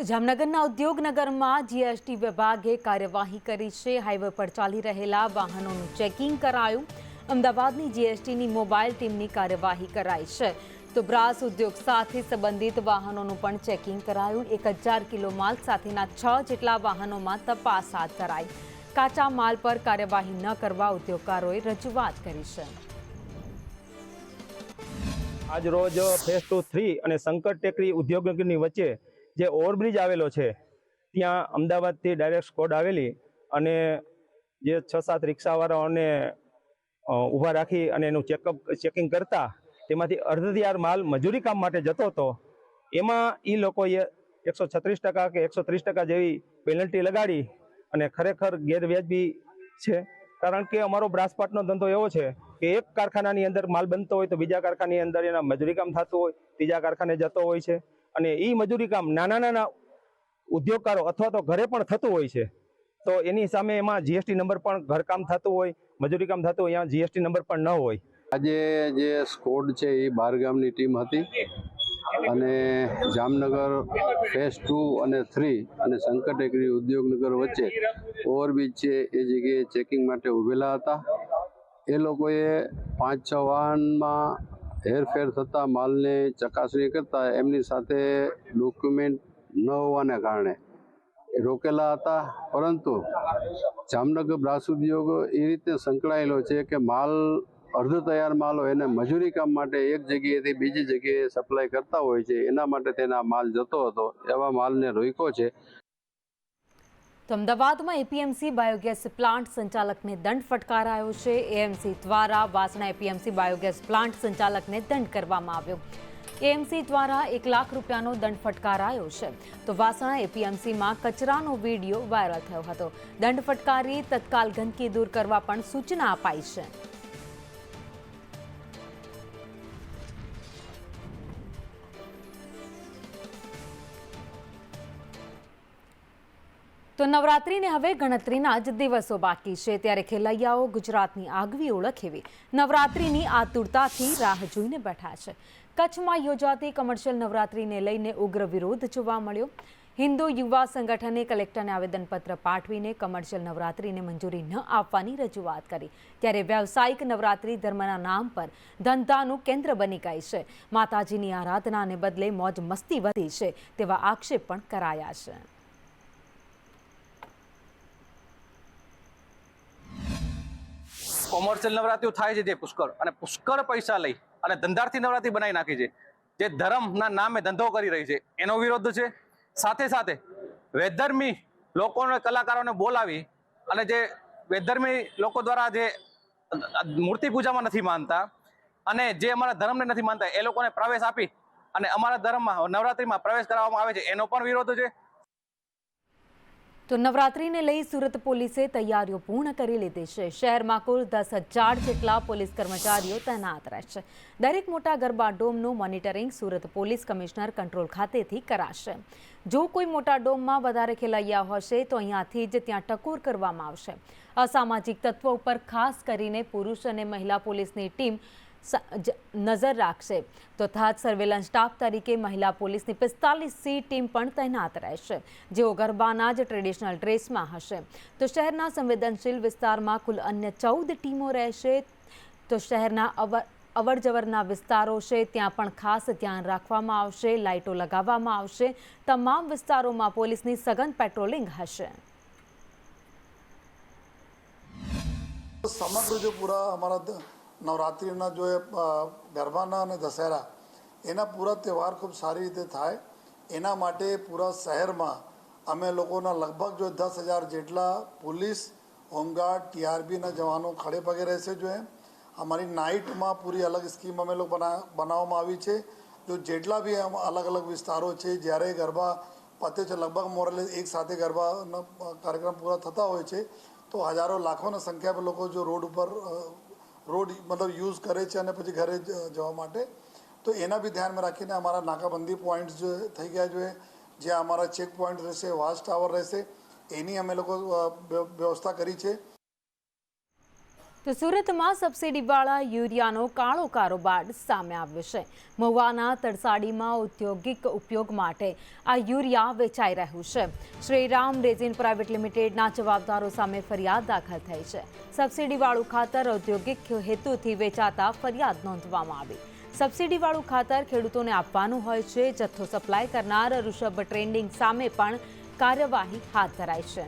જામનગરના ઉદ્યોગનગરમાં જીએસટી વિભાગે કાર્યવાહી કરી છે। હાઈવે પર ચાલી રહેલા વાહનોનું ચેકિંગ કરાયું। અમદાવાદની જીએસટીની મોબાઈલ ટીમની કાર્યવાહી કરાઈ છે। તો બ્રાસ ઉદ્યોગ સાથે સંબંધિત વાહનોનું પણ ચેકિંગ કરાયું। 1000 કિલો માલ સાથેના 6 જેટલા વાહનોમાં તપાસ હાથ ધરાઈ। કાચા માલ પર કાર્યવાહી ન કરવા ઉદ્યોગકારોએ રજૂઆત કરી છે। આજ રોજ ફેઝ 2, 3 અને શંકર ટેકરી ઉદ્યોગનગરની વચ્ચે જે ઓવરબ્રિજ આવેલો છે ત્યાં અમદાવાદથી ડાયરેક્ટ સ્કોડ આવેલી અને જે 6-7 રિક્ષાવાળાઓને ઊભા રાખી અને એનું ચેકિંગ કરતા તેમાંથી અડધિયાર માલ મજૂરી કામ માટે જતો હતો। એમાં એ લોકોએ 136% કે 130% જેવી પેનલ્ટી લગાડી અને ખરેખર ગેરવ્યાજબી છે। કારણ કે અમારો બ્રાસપાટનો ધંધો એવો છે કે એક કારખાનાની અંદર માલ બનતો હોય તો બીજા કારખાનાની અંદર એના મજૂરી કામ થતું હોય, ત્રીજા કારખાને જતો હોય છે અને એ મજૂરી કામ નાના ઉદ્યોગકારો અથવા તો ઘરે પણ થતું હોય છે। તો એની સામે એમાં જીએસટી નંબર પણ ઘરકામ થતું હોય, મજૂરી કામ થતું હોય, અહીંયા જીએસટી નંબર પણ ન હોય। આજે જે સ્કોડ છે એ 12 ગામની ટીમ હતી અને જામનગર ફેઝ 2 અને 3 અને શંકર ટેકરી ઉદ્યોગનગર વચ્ચે ઓવરબ્રિજ છે એ જગ્યાએ ચેકિંગ માટે ઊભેલા હતા। એ લોકોએ 5-6 વાહનમાં હેરફેર થતા માલને ચકાસણી કરતા એમની સાથે ડોક્યુમેન્ટ ન હોવાને કારણે રોકેલા હતા। પરંતુ જામનગર બ્રાસ ઉદ્યોગ એ રીતે સંકળાયેલો છે કે માલ અર્ધ તૈયાર માલ હોય એને મજૂરી કામ માટે એક જગ્યાએથી બીજી જગ્યાએ સપ્લાય કરતા હોય છે, એના માટે તેના માલ જતો હતો, એવા માલને રોક્યો છે। તો અમદાવાદમાં એપીએમસી બાયોગેસ પ્લાન્ટ સંચાલકને દંડ ફટકારાયો છે। એએમસી દ્વારા વાસણા એપીએમસી બાયોગેસ પ્લાન્ટ સંચાલકને દંડ કરવામાં આવ્યો। એએમસી દ્વારા 1 લાખ રૂપિયાનો દંડ ફટકારાયો છે। તો વાસણા એપીએમસીમાં કચરાનો વિડીયો વાયરલ થયો હતો। દંડ ફટકારી તત્કાલ ગંદકી દૂર કરવા પણ સૂચના અપાઈ છે। તો નવરાત્રીને હવે ગણતરીના જ દિવસો બાકી છે, ત્યારે ખેલૈયાઓ ગુજરાતની આગવી ઓળખ એવી નવરાત્રીની આતુરતાથી રાહ જોઈને બેઠા છે। કચ્છમાં યોજાતી કમર્શિયલ નવરાત્રીને લઈને ઉગ્ર વિરોધ જોવા મળ્યો। હિન્દુ યુવા સંગઠને કલેક્ટરને આવેદનપત્ર પાઠવીને કમર્શિયલ નવરાત્રીને મંજૂરી ન આપવાની રજૂઆત કરી। ત્યારે વ્યવસાયિક નવરાત્રી ધર્મના નામ પર ધંધાનું કેન્દ્ર બની ગઈ છે। માતાજીની આરાધનાને બદલે મોજ મસ્તી વધી છે તેવા આક્ષેપ પણ કરાયા છે। કોમર્શિયલ નવરાત્રિઓ થાય છે જે પુષ્કળ પૈસા લઈ અને ધંધાર્થી નવરાત્રી બનાવી નાખી છે, જે ધર્મના નામે ધંધો કરી રહી છે એનો વિરોધ છે। સાથે સાથે વેધર્મી લોકોને, કલાકારોને બોલાવી અને જે વેધર્મી લોકો દ્વારા જે મૂર્તિ પૂજામાં નથી માનતા અને જે અમારા ધર્મને નથી માનતા એ લોકોને પ્રવેશ આપી અને અમારા ધર્મમાં નવરાત્રીમાં પ્રવેશ કરાવવામાં આવે છે એનો પણ વિરોધ છે। તો નવરાત્રીને લઈ સુરત પોલીસે તૈયારીઓ પૂર્ણ કરી લીધી છે। શહેરમાં કુલ 10,000 જેટલા પોલીસ કર્મચારીઓ તૈનાત રહેશે। દરેક મોટા ગરબા ડોમનું monitoring Surat police commissioner control ખાતેથી કરાશે। જો કોઈ મોટા ડોમમાં વધારે ખેલૈયા હશે તો અહીંયાથી જ ત્યાં ટકોર કરવામાં આવશે। અસામાજિક તત્વો ઉપર ખાસ કરીને પુરુષ અને મહિલા પોલીસની ટીમ નજર રાખશે। તો થાત સર્વેલન્સ સ્ટાફ તરીકે મહિલા પોલીસની 45 ટીમ પણ તૈનાત રહેશે, જેઓ ગરબાના જ ટ્રેડિશનલ ડ્રેસમાં હશે। તો શહેરના સંવેદનશીલ વિસ્તારમાં કુલ અન્ય 14 ટીમો રહેશે। તો શહેરના અવરજવરના વિસ્તારો છે ત્યાં પણ ખાસ ધ્યાન રાખવામાં આવશે। લાઇટો લગાવવામાં આવશે। તમામ વિસ્તારોમાં પોલીસની સઘન પેટ્રોલિંગ હશે। समग्र जो पूरा हमारा नवरात्रिના जो ગરબાના અને દશેરા એના પૂરા તહેવાર ખૂબ સારી રીતે થાય એના માટે પૂરા શહેરમાં અમે લોકોના લગભગ જો 10,000 જેટલા પોલીસ, હોમગાર્ડ, ટીઆરબીના જવાનો ખડે પગે રહેશે। જો અમારી નાઇટમાં પૂરી અલગ સ્કીમ અમે લોકો બનાવવામાં આવી છે। જો જેટલા બી અલગ અલગ વિસ્તારો છે જ્યારે ગરબા પતે છે લગભગ મોરલે એક સાથે ગરબાનો કાર્યક્રમ પૂરા થતા હોય છે તો હજારો લાખોની સંખ્યામાં લોકો જો રોડ ઉપર મતલબ યુઝ કરે છે અને પછી ઘરે જવા માટે, તો એના બી ધ્યાનમાં રાખીને અમારા નાકાબંધી પોઈન્ટ્સ જો થઈ ગયા જોઈએ, જ્યાં અમારા ચેક પોઈન્ટ રહેશે, વોચ ટાવર રહેશે, એની અમે લોકો વ્યવસ્થા કરી છે। તો સુરતમાં સબસિડીવાળા યુરિયાનો કાળો કારોબાર સામે આવ્યો છે. મહુવાના તરસાડીમાં ઔદ્યોગિક ઉપયોગ માટે આ યુરિયા વેચાઈ રહ્યું છે. શ્રીરામ રેઝિન પ્રાઇવેટ લિમિટેડના જવાબદારો સામે ફરિયાદ દાખલ થઈ છે. સબસિડીવાળું ખાતર ઔદ્યોગિક હેતુથી વેચાતા ફરિયાદ નોંધવામાં આવી. સબસિડીવાળું ખાતર ખેડૂતોને આપવાનું હોય છે. જથ્થો સપ્લાય કરનાર ઋષભ ટ્રેડિંગ સામે પણ કાર્યવાહી હાથ ધરાઈ છે.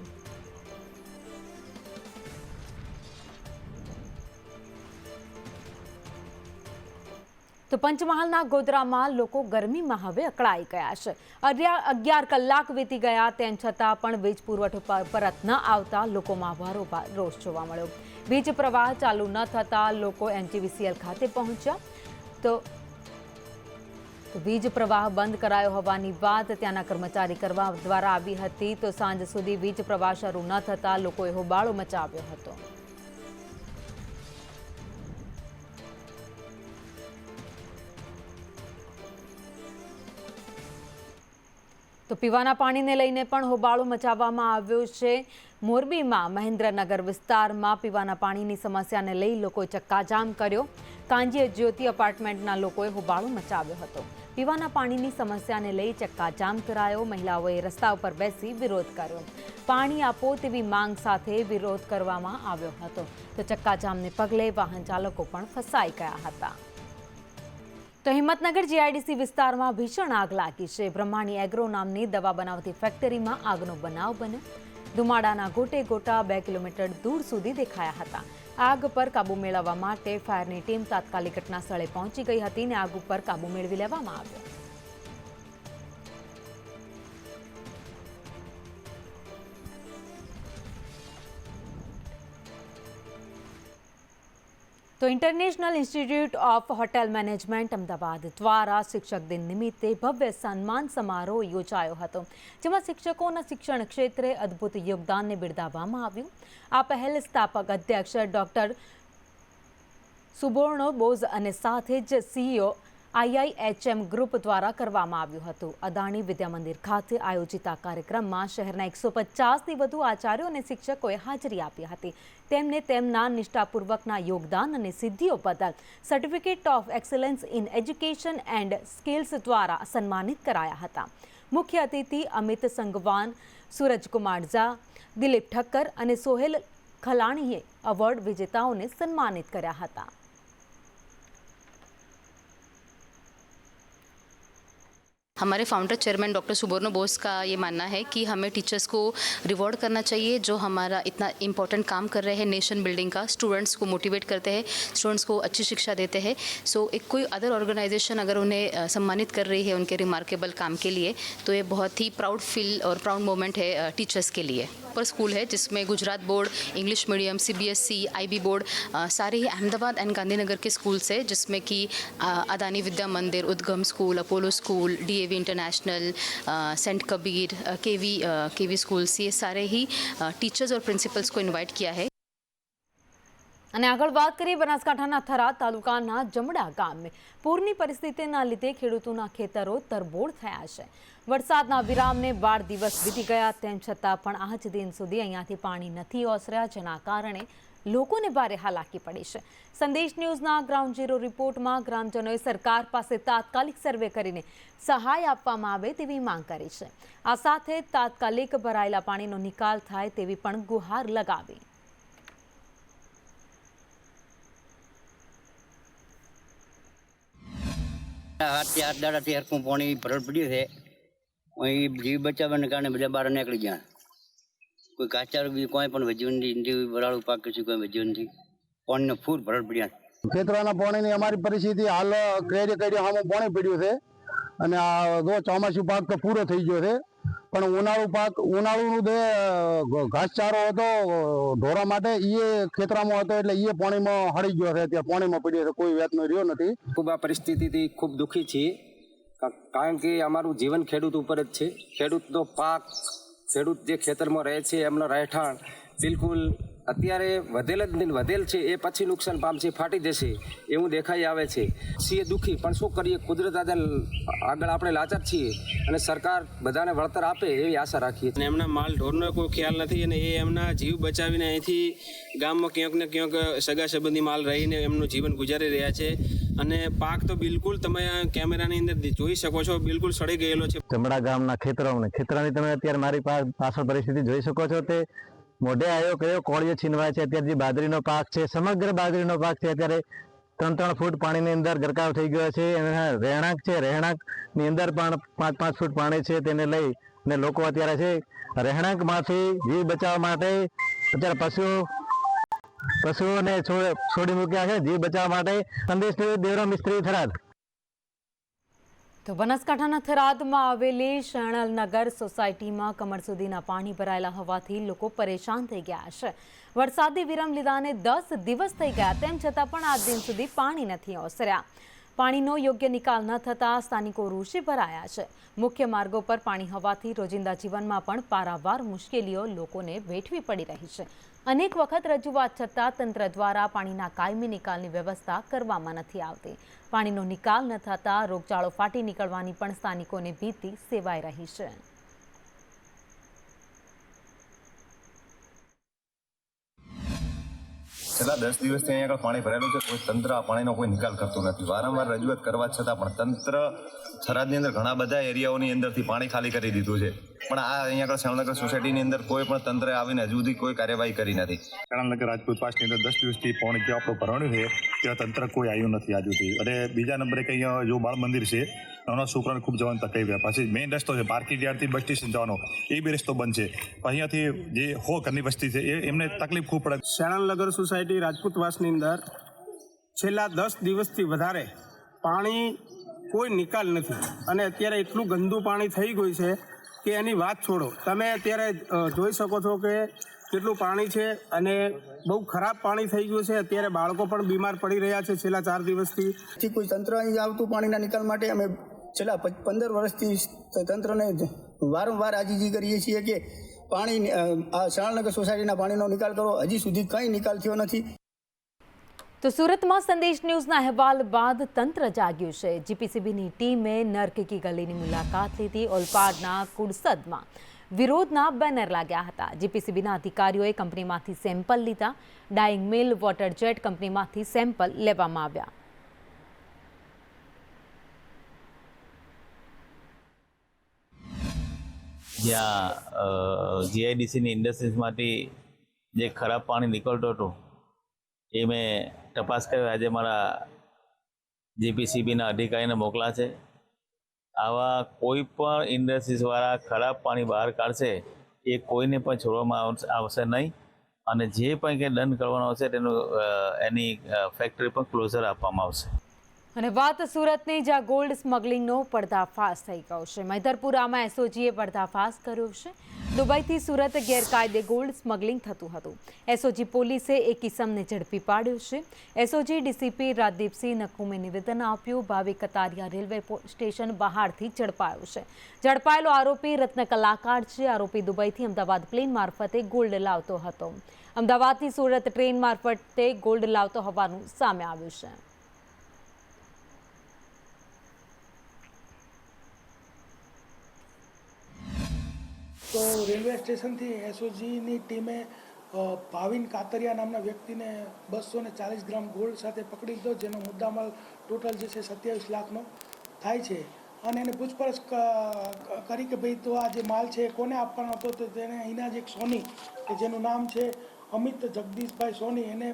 તો પંચમહાલના ગોધરામાં લોકો ગરમીમાં હવે અકળાઈ ગયા છે. 11 કલાક વીતી ગયા તેમ છતાં પણ વીજ પુરવઠો પરત ન આવતા લોકોમાં ભારોભાર રોષ જોવા મળ્યો. વીજ પ્રવાહ ચાલુ ન થતાં લોકો MGVCL ખાતે પહોંચ્યા. તો વીજ પ્રવાહ બંધ કરાયો હોવાની વાત ત્યાંના કર્મચારી કરવા દ્વારા આવી હતી. તો સાંજ સુધી વીજ પ્રવાહ શરૂ ન થતાં લોકોએ હોબાળો મચાવ્યો હતો. તો પીવાના પાણીને લઈને પણ હોબાળો મચાવવામાં આવ્યો છે. મોરબીમાં મહેન્દ્રનગર વિસ્તારમાં પીવાના પાણીની સમસ્યાને લઈ લોકોએ ચક્કાજામ કર્યો. કાંજીએ જ્યોતિ અપાર્ટમેન્ટના લોકોએ હોબાળો મચાવ્યો હતો. પીવાના પાણીની સમસ્યાને લઈ ચક્કાજામ કરાયો. મહિલાઓએ રસ્તા ઉપર બેસી વિરોધ કર્યો. પાણી આપો તેવી માંગ સાથે વિરોધ કરવામાં આવ્યો હતો. તો ચક્કાજામને પગલે વાહન ચાલકો પણ ફસાઈ ગયા હતા. તો હિંમતનગર GIDC વિસ્તારમાં ભીષણ આગ લાગી છે. બ્રહ્માણી એગ્રો નામની દવા બનાવતી ફેક્ટરીમાં આગનો બનાવ બન્યો. ધુમાડાના ગોટે ગોટા 2 કિલોમીટર દૂર સુધી દેખાયા હતા. આગ પર કાબુ મેળવવા માટે ફાયરની ટીમ તાત્કાલિક ઘટના સ્થળે પહોંચી ગઈ હતી અને આગ ઉપર કાબુ મેળવી લેવામાં આવ્યો. તો international institute of hotel management Ahmedabad દ્વારા શિક્ષક દિન નિમિત્તે ભવ્ય સન્માન સમારોહ યોજાયો હતો. જેમાં શિક્ષકોના શિક્ષણ ક્ષેત્રે અદ્ભુત યોગદાનને બિરદાવવામાં આવ્યું. આ પહેલ સ્થાપક અધ્યક્ષ ડોક્ટર સુબોર્ણો બોઝ અને સાથે જ CEO IIHM ગ્રુપ દ્વારા કરવામાં આવ્યું હતું. અદાણી વિદ્યા મંદિર ખાતે આયોજિત આ કાર્યક્રમમાં શહેરના 150થી વધુ આચાર્યો અને શિક્ષકોએ હાજરી આપી હતી. તેમને તેમના નિષ્ઠાપૂર્વકના યોગદાન અને સિદ્ધિઓ બદલ certificate of excellence in education and skills દ્વારા સન્માનિત કરાયા હતા. મુખ્ય અતિથિ અમિત સંગવાન, સૂરજકુમાર ઝા, દિલીપ ઠક્કર અને સોહેલ ખલાણીએ એવોર્ડ વિજેતાઓને સન્માનિત કર્યા હતા. हमारे फाउंडर चेयरमैन डॉक्टर सुबोर्णो बोस का ये मानना है कि हमें टीचर्स को रिवॉर्ड करना चाहिए जो हमारा इतना इम्पोर्टेंट काम कर रहे हैं नेशन बिल्डिंग का. स्टूडेंट्स को मोटिवेट करते हैं, स्टूडेंट्स को अच्छी शिक्षा देते हैं. सो एक कोई अदर ऑर्गेनाइजेशन अगर उन्हें सम्मानित कर रही है उनके रिमार्केबल काम के लिए तो ये बहुत ही प्राउड फील और प्राउड मोमेंट है टीचर्स के लिए. पर स्कूल है जिसमें Gujarat board, English medium, CBSE, IB board सारे ही अहमदाबाद एंड गांधीनगर के स्कूल्स है जिसमें कि Adani Vidya Mandir, Udgam school, Apollo school, DAV international, saint Kabir, KV schools, ये सारे ही टीचर्स और प्रिंसिपल्स को इनवाइट किया है. અને આગળ વાત કરીએ બનાસકાંઠાના થરાદ તાલુકાના જમડા ગામે પૂરની પરિસ્થિતિના લીધે ખેડૂતોના ખેતરો તરબોળ થયા છે. વરસાદના વિરામને 12 દિવસ વીતી ગયા તેમ છતાં પણ આજ દિન સુધી અહીંયાથી પાણી નથી ઓસર્યા, જેના કારણે લોકોને ભારે હાલાકી પડી છે. સંદેશ ન્યૂઝના ગ્રાઉન્ડ ઝીરો રિપોર્ટમાં ગ્રામજનોએ સરકાર પાસે તાત્કાલિક સર્વે કરીને સહાય આપવામાં આવે તેવી માંગ કરી છે. આ સાથે તાત્કાલિક ભરાયેલા પાણીનો નિકાલ થાય તેવી પણ ગુહાર લગાવી. આઠ દાડાથી હરખું પાણી ભરડ પડ્યું છે. અહીં જીવ બચાવવાને કારણે બધા બહાર નીકળી ગયા. કોઈ કાચારું બી કોઈ પણ વધ્યું નથી, વરાળું પાક કશું કોઈ વધ્યું નથી. પાણીનો ફૂલ ભરડ પડ્યા. ખેતરોના પાણીની અમારી પરિસ્થિતિ હાલ કેરી સામે પાણી પડ્યું છે અને આ જો ચોમાસું પાક તો પૂરો થઈ ગયો છે, પણ ઉનાળુનું જે ઘાસચારો હતો ઢોરા માટે એ ખેતરામાં હતો એટલે એ પાણીમાં હળી ગયો છે. ત્યાં પાણીમાં પડ્યો છે, કોઈ વેતનો રહ્યો નથી. ખૂબ આ પરિસ્થિતિથી ખૂબ દુઃખી છીએ, કારણ કે અમારું જીવન ખેડૂત ઉપર જ છે. ખેડૂતનો પાક, ખેડૂત જે ખેતરમાં રહે છે એમનો રહેઠાણ બિલકુલ અત્યારે વધેલ છે એ પછી નુકસાન પામશે, ફાટી જશે એવું દેખાઈ આવે છે. છીએ દુઃખી, પણ શું કરીએ, કુદરત આગળ આપણે લાચાર છીએ અને સરકાર બધાને વળતર આપે એવી આશા રાખીએ. અને એમના માલ ઢોરનો કોઈ ખ્યાલ નથી અને એ એમના જીવ બચાવીને અહીંથી ગામમાં ક્યાંક ને ક્યાંક સગા સંબંધી માલ રહીને એમનું જીવન ગુજારી રહ્યા છે. અને પાક તો બિલકુલ તમે કેમેરાની અંદર જોઈ શકો છો, બિલકુલ સડી ગયેલો છે. જમણા ગામના ખેતરોની તમે અત્યારે મારી પાછળ પરિસ્થિતિ જોઈ શકો છો. તે મોઢે આવ્યો કયો કોળિયો છીનવાય છે. અત્યારે જે બાજરીનો પાક છે, સમગ્ર બાજરીનો પાક છે, અત્યારે 3-3 ફૂટ પાણીની અંદર ગરકાવ થઈ ગયો છે. રહેણાંક છે, રહેણાંકની અંદર પણ 5-5 ફૂટ પાણી છે. તેને લઈ અને લોકો અત્યારે છે રહેણાંકમાંથી જીવ બચાવવા માટે અત્યારે પશુઓને છોડી મૂક્યા છે જીવ બચાવવા માટે. સંદેશ દેવરા મિસ્ત્રી, થરાદ. તો બનાસકાંઠાના થરાદમાં આવેલી શણલનગર સોસાયટીમાં કમર સુધીના પાણી ભરાયેલા હોવાથી લોકો પરેશાન થઈ ગયા છે. વરસાદી વિરામ લીધાને 10 દિવસ થઈ ગયા, તેમ છતાં પણ આજ દિન સુધી પાણી નથી ઓસર્યા. પાણીનો યોગ્ય નિકાલ ન થતાં સ્થાનિકો રોષે ભરાયા છે. મુખ્ય માર્ગો પર પાણી હોવાથી રોજિંદા જીવનમાં પણ પારાવાર મુશ્કેલીઓ લોકોને વેઠવી પડી રહી છે. અનેક વખત રજૂઆત છતાં તંત્ર દ્વારા પાણીના કાયમી નિકાલની વ્યવસ્થા કરવામાં નથી આવતી. પાણીનો નિકાલ ન થતાં રોગચાળો ફાટી નીકળવાની પણ સ્થાનિકોને ભીતિ સેવાઈ રહી છે. છેલ્લા 10 દિવસથી અહીંયા આગળ પાણી ભરાયેલું છે. કોઈ તંત્ર આ પાણીનો કોઈ નિકાલ કરતું નથી. વારંવાર રજૂઆત કરવા છતાં પણ તંત્ર થરાદની અંદર ઘણા બધા એરિયાઓની અંદરથી પાણી ખાલી કરી દીધું છે. પણ આ અહીંયા આગળ શણલનગર સોસાયટીની અંદર કોઈ પણ તંત્રએ આવીને હજુ સુધી કોઈ કાર્યવાહી કરી નથી. શણલનગર રાજપૂતવાસની અંદર 10 દિવસથી પાણી જે આપણું ભરાણું છે ત્યાં તંત્ર કોઈ આવ્યું નથી હજુ સુધી. અને બીજા નંબરે કંઈ જો બાળ મંદિર છે, નાના છોકરાને ખૂબ જવાનું તકલીફ. પછી મેઇન રસ્તો છે માર્કેટ યાર્ડથી બસ સ્ટેશન જવાનો, એ બી રસ્તો બંધ છે. અહીંયાથી જે ઘરની વસ્તી છે એમને તકલીફ ખૂબ પડે. શણલનગર સોસાયટી રાજપૂતવાસની અંદર છેલ્લા 10 દિવસથી વધારે પાણી કોઈ નિકાલ નથી. અને અત્યારે એટલું ગંદુ પાણી થઈ ગયું છે કે એની વાત છોડો. તમે અત્યારે જોઈ શકો છો કે કેટલું પાણી છે અને બહુ ખરાબ પાણી થઈ ગયું છે. અત્યારે બાળકો પણ બીમાર પડી રહ્યા છે છેલ્લા 4 દિવસથી. કોઈ તંત્ર અહીં આવતું પાણીના નિકાલ માટે અમે છેલ્લા 15 વર્ષથી તંત્રને વારંવાર આજીજી કરીએ છીએ કે પાણી આ શણલનગર સોસાયટીના પાણીનો નિકાલ કરો. હજી સુધી કંઈ નિકાલ થયો નથી. તો સુરતમાં સંદેશ ન્યૂઝના અહેવાલ બાદ તંત્ર જાગ્યું છે. જીપીસીબીની ટીમે નરકીકી ગલીની મુલાકાત લીધી. ઓલપાડના કુડસદમાં વિરોધના બેનર લાગ્યા હતા. જીપીસીબીના અધિકારીઓએ કંપનીમાંથી સેમ્પલ લીધા. ડાઇંગ મિલ, વોટર જેટ કંપનીમાંથી સેમ્પલ લેવામાં આવ્યા. જ્યાં જીઆઈડીસીની ઇન્ડસ્ટ્રીઝમાંથી જે ખરાબ પાણી નીકળતું હતું એ મેં તપાસ કર્યો. આજે મારા જીપીસીબીના અધિકારીને મોકલા છે. આવા કોઈ પણ ઇન્ડસ્ટ્રીઝવાળા ખરાબ પાણી બહાર કાઢશે એ કોઈને પણ છોડવામાં આવશે નહીં. અને જે પણ કંઈ દંડ કરવાનો આવશે તેનું એની ફેક્ટરી પણ ક્લોઝર આપવામાં આવશે. અને વાત સુરતની, જ્યાં ગોલ્ડ સ્મગલિંગનો પર્દાફાશ થઈ ગયો છે. મૈધરપુરામાં એસઓજીએ પર્દાફાશ કર્યો છે. દુબઈથી સુરત ગેરકાયદે ગોલ્ડ સ્મગલિંગ થતું હતું. એસઓજી પોલીસે એક ઇસમને ઝડપી પાડ્યો છે. એસઓજી ડીસીપી રાજદીપસિંહ નકુમે નિવેદન આપ્યું. ભાવિક કતારિયા રેલવે સ્ટેશન બહારથી ઝડપાયો છે. ઝડપાયેલો આરોપી રત્ન કલાકાર છે. આરોપી દુબઈથી અમદાવાદ પ્લેન મારફતે ગોલ્ડ લાવતો હતો. અમદાવાદથી સુરત ટ્રેન મારફતે ગોલ્ડ લાવતો હોવાનું સામે આવ્યું છે. તો રેલવે સ્ટેશનથી એસઓજીની ટીમે ભાવિન કાતરિયા નામના વ્યક્તિને 240 ગ્રામ ગોલ્ડ સાથે પકડી લીધો, જેનો મુદ્દામાલ ટોટલ જે છે 27 લાખનો થાય છે. અને એને પૂછપરછ કરી કે ભાઈ તો આ જે માલ છે એ કોને આપવાનો હતો, તો તેને અહીંના જ એક સોની કે જેનું નામ છે અમિત જગદીશભાઈ સોની, એને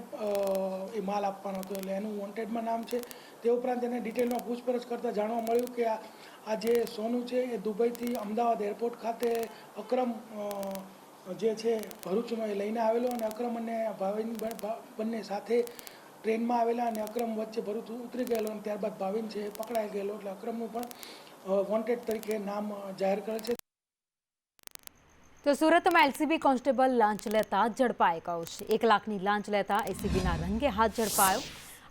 એ માલ આપવાનો હતો. એટલે એનું વોન્ટેડમાં નામ છે. તે ઉપરાંત એને ડિટેલમાં પૂછપરછ કરતાં જાણવા મળ્યું કે આ જે સોનું છે એ દુબઈથી અમદાવાદ એરપોર્ટ ખાતે અક્રમ જે છે ભરૂચનો એ લઈને આવેલો. અને અક્રમ અને ભાવિન બંને સાથે ટ્રેનમાં આવેલા અને અક્રમ વચ્ચે ભરૂચ ઉતરી ગયેલો અને ત્યારબાદ ભાવિન છે એ પકડાઈ ગયેલો. એટલે અક્રમનું પણ વોન્ટેડ તરીકે નામ જાહેર કરેલ છે. તો સુરતમાં એલસીબી કોન્સ્ટેબલ લાંચ લેતા ઝડપાઈ ગયો છે. 1 લાખની લાંચ લેતા એસીબીના રંગે હાથ ઝડપાયો.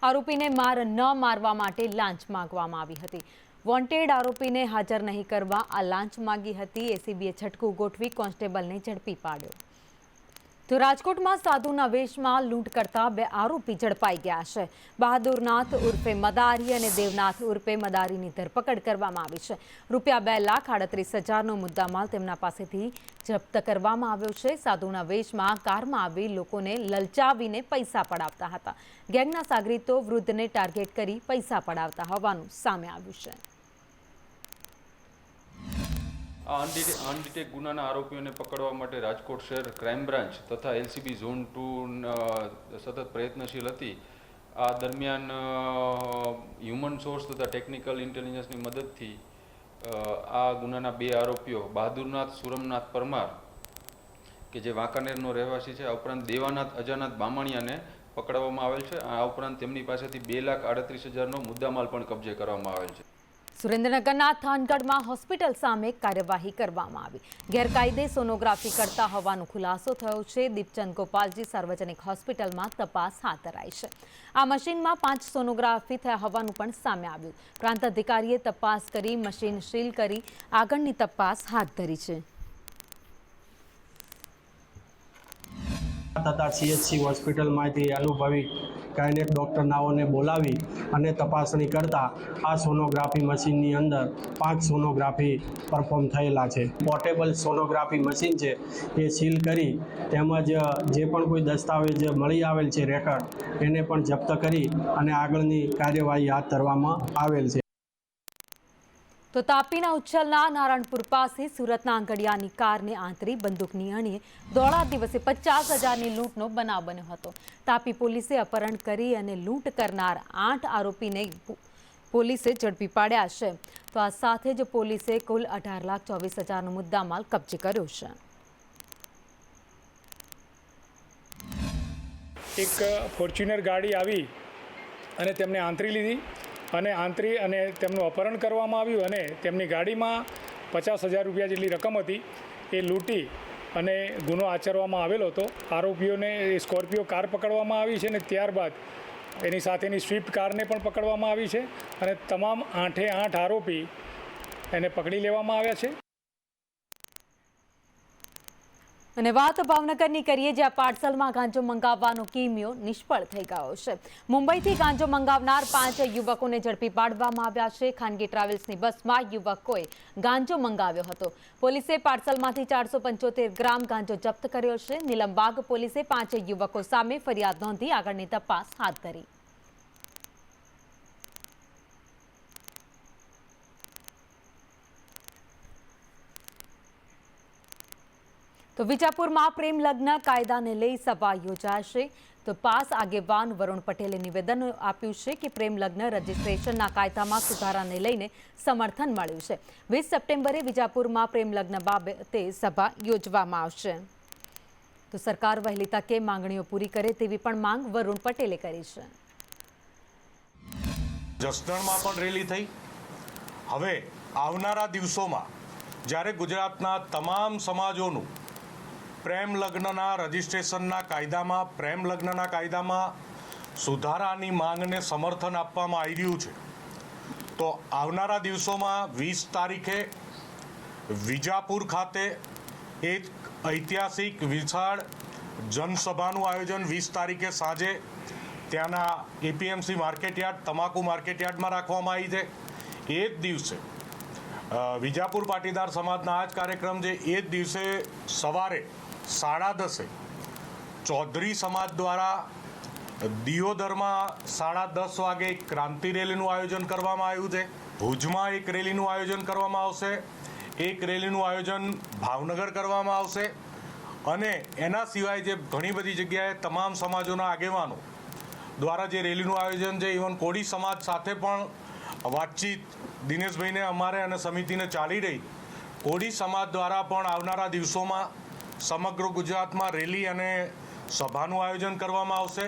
આરોપીને માર ન મારવા માટે લાંચ માંગવામાં આવી હતી. વોન્ટેડ આરોપીને હાજર નહીં કરવા આ લાંચ માંગી હતી. એસીબીએ છટકું ગોઠવી કોન્સ્ટેબલને ઝડપી પાડ્યો. તો રાજકોટમાં સાધુના વેશમાં લૂંટ કરતા 2 આરોપી ઝડપાઈ ગયા છે. બહાદુરનાથ ઉર્ફે મદારી અને દેવનાથ ઉર્ફે મદારીની ધરપકડ કરવામાં આવી છે. ₹2,38,000નો મુદ્દામાલ તેમના પાસેથી જપ્ત કરવામાં આવ્યો છે. સાધુના વેશમાં કારમાં આવી લોકોને લલચાવીને પૈસા પડાવતા હતા. ગેંગના સાગરીતો વૃદ્ધને ટાર્ગેટ કરી પૈસા પડાવતા હોવાનું સામે આવ્યું છે. આ અનડિટેક ગુનાના આરોપીઓને પકડવા માટે રાજકોટ શહેર ક્રાઇમ બ્રાન્ચ તથા LCB ઝોન 2 સતત પ્રયત્નશીલ હતી. આ દરમિયાન હ્યુમન સોર્સ તથા ટેકનિકલ ઇન્ટેલિજન્સની મદદથી આ ગુનાના 2 આરોપીઓ બહાદુરનાથ સુરમનાથ પરમાર કે જે વાંકાનેરનો રહેવાસી છે, આ ઉપરાંત દેવાનાથ અજાનાથ બામણિયાને પકડવામાં આવેલ છે. આ ઉપરાંત તેમની પાસેથી 2,38,000નો મુદ્દામાલ પણ કબજે કરવામાં આવેલ છે. સુરેન્દ્રનગરના થાનગઢમાં હોસ્પિટલ સામે કાર્યવાહી કરવામાં આવી. ગેરકાયદે સોનોગ્રાફી કરતા હોવાનો ખુલાસો થયો છે. દીપચંદ ગોપાલજી સાર્વજનિક હોસ્પિટલમાં તપાસ હાથ ધરાઈ છે. આ મશીનમાં 5 સોનોગ્રાફી થયા હોવાનું પણ સામે આવ્યું. પ્રાંત અધિકારીએ તપાસ કરી મશીન સીલ કરી આગળની તપાસ હાથ ધરી છે. તથા CHC હોસ્પિટલમાંથી અનુભવી ગાયનેક ડૉક્ટરનાઓને બોલાવી અને તપાસણી કરતા આ સોનોગ્રાફી મશીનની અંદર 5 સોનોગ્રાફી પરફોર્મ થયેલા છે. પોર્ટેબલ સોનોગ્રાફી મશીન છે એ સીલ કરી તેમજ જે પણ કોઈ દસ્તાવેજ મળી આવેલ છે રેકર્ડ એને પણ જપ્ત કરી અને આગળની કાર્યવાહી હાથ ધરવામાં આવેલ છે. તો તાપીના ઉચ્છલના નારાયણપુર પાસે સુરતના આંગડિયાની કારને આંતરી બંદૂકની અણીએ દોડા દિવસે 50,000ની લૂંટનો બનાવ બન્યો હતો. તાપી પોલીસે અપહરણ કરી અને લૂંટ કરનાર 8 આરોપીને પોલીસે ઝડપી પાડ્યા છે. તો આ સાથે જ પોલીસે કુલ 18,24,000નો મુદ્દામાલ કબજે કર્યો છે. એક ફોર્ચ્યુનર ગાડી આવી અને તેમને આંતરી લીધી અને તેમનું અપહરણ કરવામાં આવ્યું અને તેમની ગાડીમાં 50,000 રૂપિયા જેટલી રકમ હતી એ લૂંટી અને ગુનો આચરવામાં આવેલો હતો. આરોપીઓને સ્કોર્પિયો કાર પકડવામાં આવી છે અને ત્યારબાદ એની સાથેની સ્વિફ્ટ કારને પણ પકડવામાં આવી છે અને તમામ 8 આરોપી એને પકડી લેવામાં આવ્યા છે. અને વાત ભાવનગરની કરીએ, જ્યાં પાર્સલમાં ગાંજો મંગાવવાનો કિમિયો નિષ્ફળ થઈ ગયો છે. મુંબઈથી ગાંજો મંગાવનાર 5 યુવકોને ઝડપી પાડવામાં આવ્યા છે. ખાનગી ટ્રાવેલ્સની બસમાં યુવકોએ ગાંજો મંગાવ્યો હતો. પોલીસે પાર્સલમાંથી 475 ગ્રામ ગાંજો જપ્ત કર્યો છે. નીલમબાગ પોલીસે 5 યુવકો સામે ફરિયાદ નોંધી આગળની તપાસ હાથ ધરી. તો વિજાપુરમાં પ્રેમ લગ્ન કાયદાને લઈ સભા યોજાશે. તો પાસ આગેવાન વરુણ પટેલે નિવેદન આપ્યું છે કે પ્રેમ લગ્ન રજીસ્ટ્રેશનના કાયદામાં સુધારાને લઈને સમર્થન મળ્યું છે. 20 સપ્ટેમ્બરે વિજાપુરમાં પ્રેમ લગ્ન બાબતે સભા યોજવામાં આવશે. તો સરકાર વહેલી તકે માંગણીઓ પૂરી કરે તેવી પણ માંગ વરુણ પટેલે કરી છે. જસદણમાં પણ રેલી થઈ. હવે આવનારા દિવસોમાં જ્યારે ગુજરાતના તમામ સમાજોનું પ્રેમ લગ્નના રજીસ્ટ્રેશનના કાયદામાં પ્રેમ લગ્નના કાયદામાં સુધારાની માંગને સમર્થન આપવામાં આવી રહ્યું છે, તો આવનારા દિવસોમાં 20 તારીખે વિજાપુર ખાતે એક ઐતિહાસિક વિશાળ જનસભાનું આયોજન 20 તારીખે સાંજે ત્યાંના APMC માર્કેટયાર્ડ તમાકુ માર્કેટયાર્ડમાં રાખવામાં આવી છે. એ જ દિવસે વિજાપુર પાટીદાર સમાજના આ જ કાર્યક્રમ છે. એ જ દિવસે સવારે 10:30 ચૌધરી સમાજ દ્વારા દિયોદરમાં 10:30 વાગે એક ક્રાંતિ રેલીનું આયોજન કરવામાં આવ્યું છે. ભુજમાં એક રેલીનું આયોજન કરવામાં આવશે. એક રેલીનું આયોજન ભાવનગર કરવામાં આવશે. અને એના સિવાય જે ઘણી બધી જગ્યાએ તમામ સમાજોના આગેવાનો દ્વારા જે રેલીનું આયોજન છે, ઇવન કોળી સમાજ સાથે પણ વાતચીત દિનેશભાઈને અમારે અને સમિતિને ચાલી રહી. કોળી સમાજ દ્વારા પણ આવનારા દિવસોમાં સમગ્ર ગુજરાતમાં રેલી અને સભાનું આયોજન કરવામાં આવશે.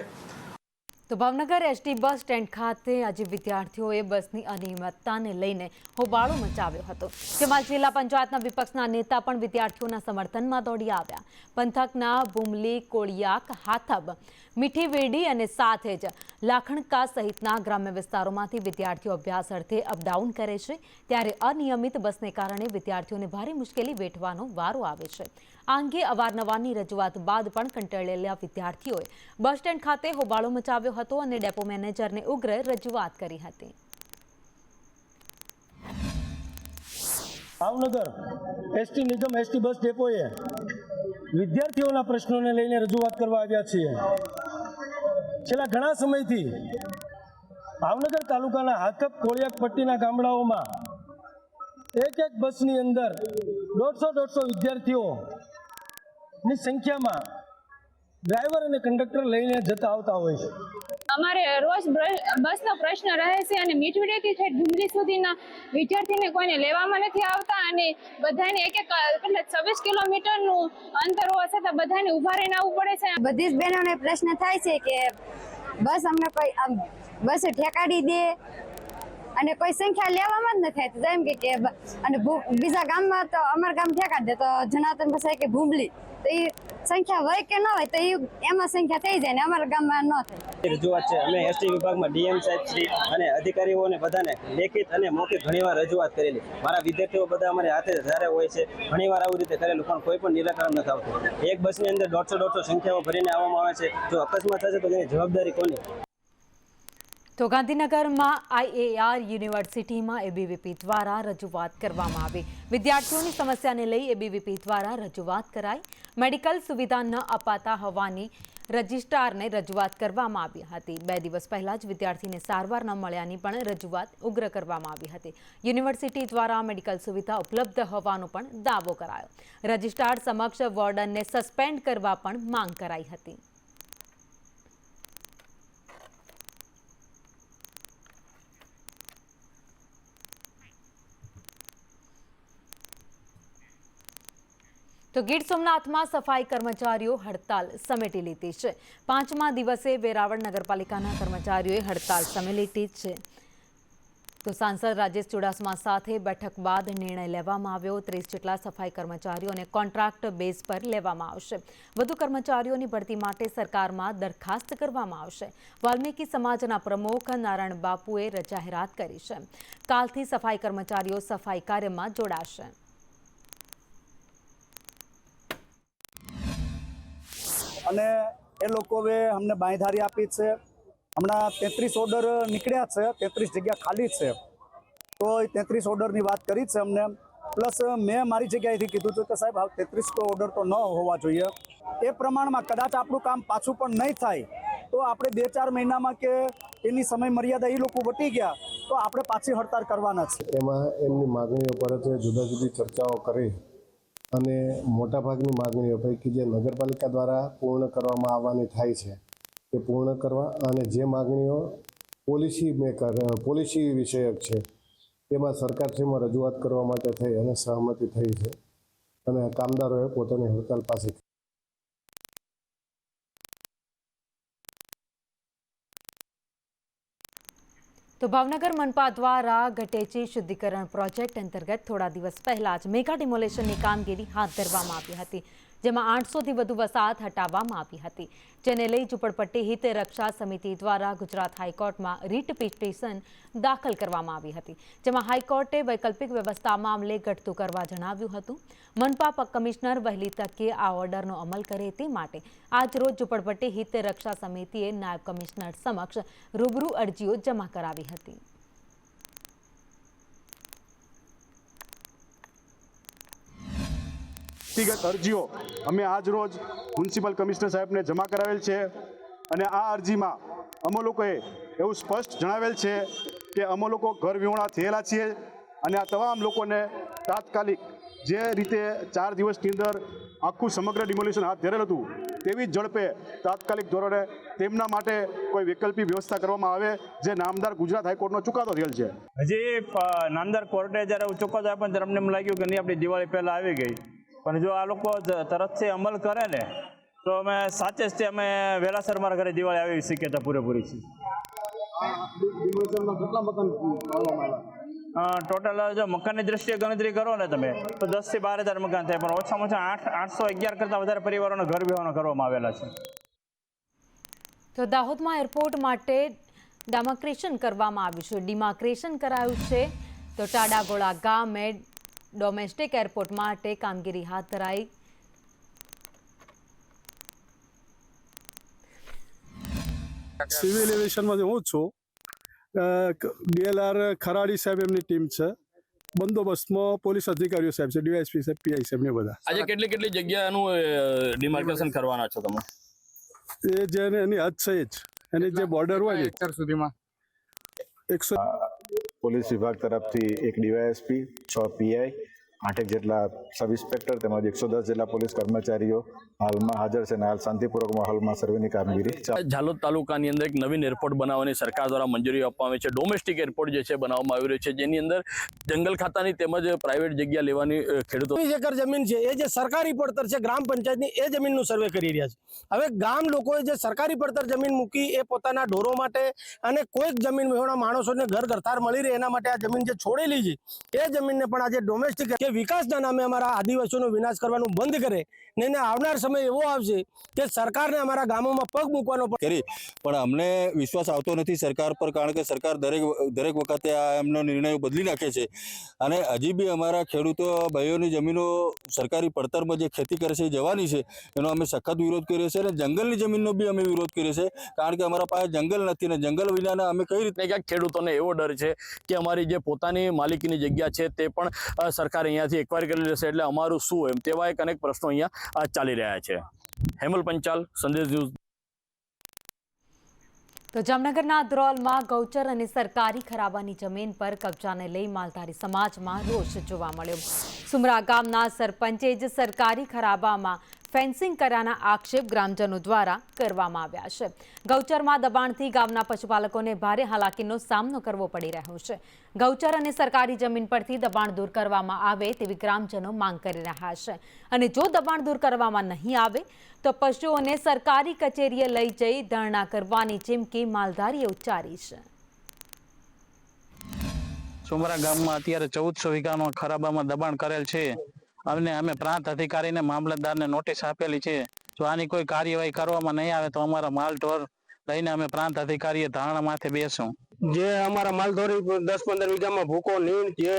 તો ભાવનગર SD બસ સ્ટેન્ડ ખાતે આજે વિદ્યાર્થીઓએ બસની અનિયમિતતાને લઈને હોબાળો મચાવ્યો હતો, જેમાં જિલ્લા પંચાયતના વિપક્ષના નેતા પણ વિદ્યાર્થીઓના સમર્થનમાં દોડી આવ્યા. પંથકના બુમલી, કોળિયાક, હાથબ, મીઠીવેડી અને સાથે જ લાખણકા સહિતના ગ્રામ્ય વિસ્તારોમાંથી વિદ્યાર્થીઓ અભ્યાસ અર્થે અપડાઉન કરે છે, ત્યારે અનિયમિત બસને કારણે વિદ્યાર્થીઓને ભારે મુશ્કેલી વેઠવાનો વારો આવે છે. આ અંગે અવારનવારની રજૂઆત બાદ પણ કંટાળેલા વિદ્યાર્થીઓએ બસ સ્ટેન્ડ ખાતે હોબાળો મચાવ્યો હતો અને ડેપો મેનેજરને ઉગ્ર રજૂઆત કરી હતી. ભાવનગર એસટી નિગમ એસટી બસ ડેપોએ વિદ્યાર્થીઓના પ્રશ્નોને લઈને રજૂઆત કરવા આવ્યા છીએ. છેલ્લા ઘણા સમયથી ભાવનગર તાલુકાના હાથક કોળિયાક પટ્ટીના ગામડાઓમાં એક બસની અંદર 150 વિદ્યાર્થીઓની સંખ્યામાં ડ્રાઈવર અને કંડક્ટર લઈને જતા આવતા હોય છે. અમારે રોજ બસનો પ્રશ્ન રહે છે અને મીઠવડીથી થઈ ડુંગરી સુધીના વિદ્યાર્થીને કોઈને લેવામાં નથી આવતા અને બધાને એક 26 કિલોમીટરનું અંતર હોવા છતાં બધાને ઊભા રહીને આવવું પડે છે. બધી જ બહેનોને પ્રશ્ન થાય છે કે બસ અમને કોઈ બસ ઠેકાડી દે અને કોઈ સંખ્યા લેવામાં જ નથી થતી. એમ કે અને બીજા ગામમાં તો અમારા ગામ ઠેકાડી દે તો જણાતન પછી કે ભૂંબલી તો એ સંખ્યા હોય કે ન હોય તો એમાં સંખ્યા થઈ જાય ને અમારા ગામમાં ન થાય. રજૂઆત છે. અમે એસટી વિભાગમાં ડીએમ સાહેબ શ્રી અને અધિકારીઓને બધાને લેખિત અને મૌખિક ઘણીવાર રજૂઆત કરેલી. મારા વિદ્યાર્થીઓ બધા અમારી હાથે જ્યારે હોય છે ઘણીવાર આવી રીતે કરેલું પણ કોઈ પણ નિરાકરણ નથી આવતું. એક બસની અંદર 150 સંખ્યાઓ ભરીને આવવામાં આવે છે. જો અકસ્માત થશે તો તેની જવાબદારી કોની? તો ગાંધીનગરમાં IAR યુનિવર્સિટીમાં એબીવીપી દ્વારા રજૂઆત કરવામાં આવી. વિદ્યાર્થીઓની સમસ્યાને લઈ એબીવીપી દ્વારા રજૂઆત કરાઈ. મેડિકલ સુવિધા ન અપાતા હોવાની રજિસ્ટ્રારને રજૂઆત કરવામાં આવી હતી. 2 દિવસ પહેલા જ વિદ્યાર્થીને સારવાર ન મળ્યાની પણ રજૂઆત ઉગ્ર કરવામાં આવી હતી. યુનિવર્સિટી દ્વારા મેડિકલ સુવિધા ઉપલબ્ધ હોવાનો પણ દાવો કરાયો. રજિસ્ટ્રાર સમક્ષ વોર્ડનને સસ્પેન્ડ કરવા પણ માંગ કરાઈ હતી. તો ગીર સોમનાથમાં સફાઈ કર્મચારીઓ હડતાલ સમેટી લીધી છે. 5મા દિવસે વેરાવળ નગરપાલિકાના કર્મચારીઓએ હડતાલ સમેટી છે. તો સાંસદ રાજેશ ચુડાસમા સાથે બેઠક બાદ નિર્ણય લેવામાં આવ્યો. 30 જેટલા સફાઈ કર્મચારીઓને કોન્ટ્રાક્ટ બેઝ પર લેવામાં આવશે. વધુ કર્મચારીઓની ભરતી માટે સરકારમાં દરખાસ્ત કરવામાં આવશે. વાલ્મીકી સમાજના પ્રમુખ નારાયણ બાપુએ જાહેરાત કરી છે. કાલથી સફાઈ કર્મચારીઓ સફાઈ કાર્યમાં જોડાશે. અને એ લોકોએ અમને બાંયધારી આપી છે. હમણાં 33 ઓર્ડર નીકળ્યા છે, 33 જગ્યા ખાલી છે. તો એ 33 ઓર્ડરની વાત કરી છે અમને. પ્લસ મેં મારી જગ્યાએથી કીધું હતું કે સાહેબ 33 ઓર્ડર તો ન હોવા જોઈએ. એ પ્રમાણમાં કદાચ આપણું કામ પાછું પણ નહીં થાય તો આપણે 2-4 મહિનામાં કે એની સમય મર્યાદા એ લોકો વટી ગયા તો આપણે પાછી હડતાળ કરવાના છે. એમાં એમની માગણીઓ પર જુદા જુદી ચર્ચાઓ કરી અને મોટાભાગની માગણીઓ પૈકી જે નગરપાલિકા દ્વારા પૂર્ણ કરવામાં આવવાની થાય છે એ પૂર્ણ કરવા અને જે માગણીઓ પોલિસી વિષયક છે તેમાં સરકારશ્રીમાં રજૂઆત કરવા માટે થઈ અને સહમતિ થઈ છે અને કામદારોએ પોતાની હડતાલ પાછી. તો ભાવનગર મનપા દ્વારા ગટેચી શુદ્ધિકરણ પ્રોજેક્ટ અંતર્ગત થોડા દિવસ પહેલા જ મેગા ડિમોલેશનની કામગીરી હાથ ધરવામાં આવી હતી, જેમાં 800થી વધુ વસાહત હટાવવામાં આવી હતી. જેને લઈ ઝુંપડપટ્ટી હિત રક્ષા સમિતિ દ્વારા ગુજરાત હાઈકોર્ટમાં રીટ પિટિશન દાખલ કરવામાં આવી હતી, જેમાં હાઈકોર્ટે વૈકલ્પિક વ્યવસ્થા મામલે ઘટતું કરવા જણાવ્યું હતું. મનપા કમિશનર વહેલી તકે આ ઓર્ડરનો અમલ કરે તે માટે આજરોજ ઝુંપડપટ્ટી હિત રક્ષા સમિતિએ નાયબ કમિશનર સમક્ષ રૂબરૂ અરજીઓ જમા કરાવી હતી. વ્યક્તિગત અરજીઓ અમે આજ રોજ મ્યુનિસિપલ કમિશનર સાહેબને જમા કરાવેલ છે અને આ અરજીમાં અમે લોકોએ એવું સ્પષ્ટ જણાવેલ છે કે અમે લોકો ઘર વિહોણા થયેલા છીએ અને આ તમામ લોકોને તાત્કાલિક જે રીતે 4 દિવસની અંદર આખું સમગ્ર ડિમોલિશન હાથ ધરેલ હતું તેવી જ ઝડપે તાત્કાલિક ધોરણે તેમના માટે કોઈ વૈકલ્પિક વ્યવસ્થા કરવામાં આવે, જે નામદાર ગુજરાત હાઈકોર્ટનો ચુકાદો થયેલ છે. હજી નામદાર કોર્ટે જ્યારે ચુકાદો આપ્યો ત્યારે અમને એમ લાગ્યું કે નહીં આપણી દિવાળી પહેલાં આવી ગઈ, પણ જો આ લોકો તરતથી અમલ કરે ને તો અમે સાચે જ અમે વહેલાસર મારા ઘરે દિવાળી આવી શક્યતા પૂરેપૂરી છે. ટોટલ જો મકાનની દ્રષ્ટિએ ગણતરી કરો ને તમે તો 10 થી 12 હજાર મકાન થાય, પણ ઓછામાં ઓછા 811 કરતાં વધારે પરિવારોને ઘર વિહોણા કરવામાં આવેલા છે. તો દાહોદમાં એરપોર્ટ માટે ડિમાર્કેશન કરવામાં આવ્યું છે. ડિમાર્કેશન કરાયું છે તો ટાડાગોળા ગામે ડોમેસ્ટિક એરપોર્ટ માટે કામગીરી હાથ ધરાઈ. સિવિલ એવિએશનમાંથી હું જ છું. DLR ખરાડી સાહેબ એમની ટીમ છે. બંદોબસ્તમાં પોલીસ અધિકારીઓ સાહેબ છે, ડીવાયએસપી સાહેબ, પીઆઈ સાહેબ ને બધા. આજે કેટલી જગ્યાનું ડિમાર્કેશન કરવાના છો તમે? એ જે એની હદ છે જ, એની જે બોર્ડર હોય ને અત્યાર સુધીમાં 100 પોલીસ વિભાગ તરફથી એક ડીવાયએસપી, 6 પીઆઈ, 8 જેટલા સબ ઇન્સ્પેક્ટર તેમજ 110 જેટલા પોલીસ કર્મચારીઓ હાલમાં હાજર છે અને હાલ શાંતિપૂર્વક માહોલમાં સર્વેની કામગીરી ઝાલોદ તાલુકાની અંદર એક નવીન એરપોર્ટ બનાવવાની સરકાર દ્વારા મંજૂરી આપવામાં આવી છે. ડોમેસ્ટિક એરપોર્ટ જે છે બનાવવામાં આવી રહ્યો છે, જેની અંદર જંગલ ખાતાની તેમજ પ્રાઇવેટ જગ્યા લેવાની ખેડૂતો 20 એકર જમીન છે, એ જે સરકારી પડતર છે ગ્રામ પંચાયતની, એ જમીનનું સર્વે કરી રહ્યા છે. હવે ગામ લોકોએ જે સરકારી પડતર જમીન મૂકી એ પોતાના ઢોરો માટે અને કોઈક જમીન વિહોણા માણસોને ઘર ઘરતાર મળી રહે એના માટે આ જમીન જે છોડેલી છે એ જમીનને પણ આજે ડોમેસ્ટિક કે વિકાસના નામે અમારા આદિવાસીઓનો વિનાશ કરવાનું બંધ કરે ને એને આવનાર સમય એવો આવશે કે સરકારને અમારા ગામોમાં પગ મૂકવાનો પણ અમને વિશ્વાસ આવતો નથી સરકાર પર, કારણ કે સરકાર દરેક વખતે આ એમનો નિર્ણયો બદલી નાખે છે અને હજી બી અમારા ખેડૂતો ભાઈઓની જમીનો સરકારી પડતરમાં જે ખેતી કરે છે એ જવાની છે, એનો અમે સખત વિરોધ કરીએ છીએ અને જંગલની જમીનનો બી અમે વિરોધ કરીએ છીએ, કારણ કે અમારા પાસે જંગલ નથી ને જંગલ વિનાના અમે કઈ રીતે ક્યાંક ખેડૂતોને એવો ડર છે કે અમારી જે પોતાની માલિકીની જગ્યા છે તે પણ સરકાર અહીંયાથી એક્વાયર કરી લેશે, એટલે અમારું શું એમ તેવા અનેક પ્રશ્નો અહીંયા ચાલી રહ્યા છે. હેમલ પંચાલ, સંદેશ ન્યૂઝ. તો જામનગરના દ્રોલમાં ગૌચર અને સરકારી ખરાબાની જમીન પર કબજાને લઈ માલધારી સમાજમાં રોષ જોવા મળ્યો. સુમરા ગામના સરપંચે જ સરકારી ખરાબામાં ફેન્સિંગ કર્યાના આક્ષેપ ગ્રામજનો દ્વારા કરવામાં આવ્યા છે. ગૌચરમાં દબાણથી ગામના પશુપાલકોને ભારે હાલાકીનો સામનો કરવો પડી રહ્યો છે. ગૌચર અને સરકારી જમીન પરથી દબાણ દૂર કરવામાં આવે તેવી ગ્રામજનો માંગ કરી રહ્યા છે અને જો દબાણ દૂર કરવામાં નહીં આવે તો પશુઓને સરકારી કચેરીએ લઈ જઈ ધરણા કરવાની ચીમકી માલધારીએ ઉચ્ચારી છે. સુમરા ગામમાં અત્યારે 1400 વીઘાનો ખરાબામાં દબાણ કરેલ છે અને અમે પ્રાંત અધિકારીને મામલતદારને નોટિસ આપેલી છે. જો આની કોઈ કાર્યવાહી કરવામાં નહીં આવે તો અમારા માલ ઢોર લઈને અમે પ્રાંત અધિકારીએ ધારણા માથે બેસું. જે અમારા માલધોરી 10-15 વીઘામાં ભૂકો નીણ જે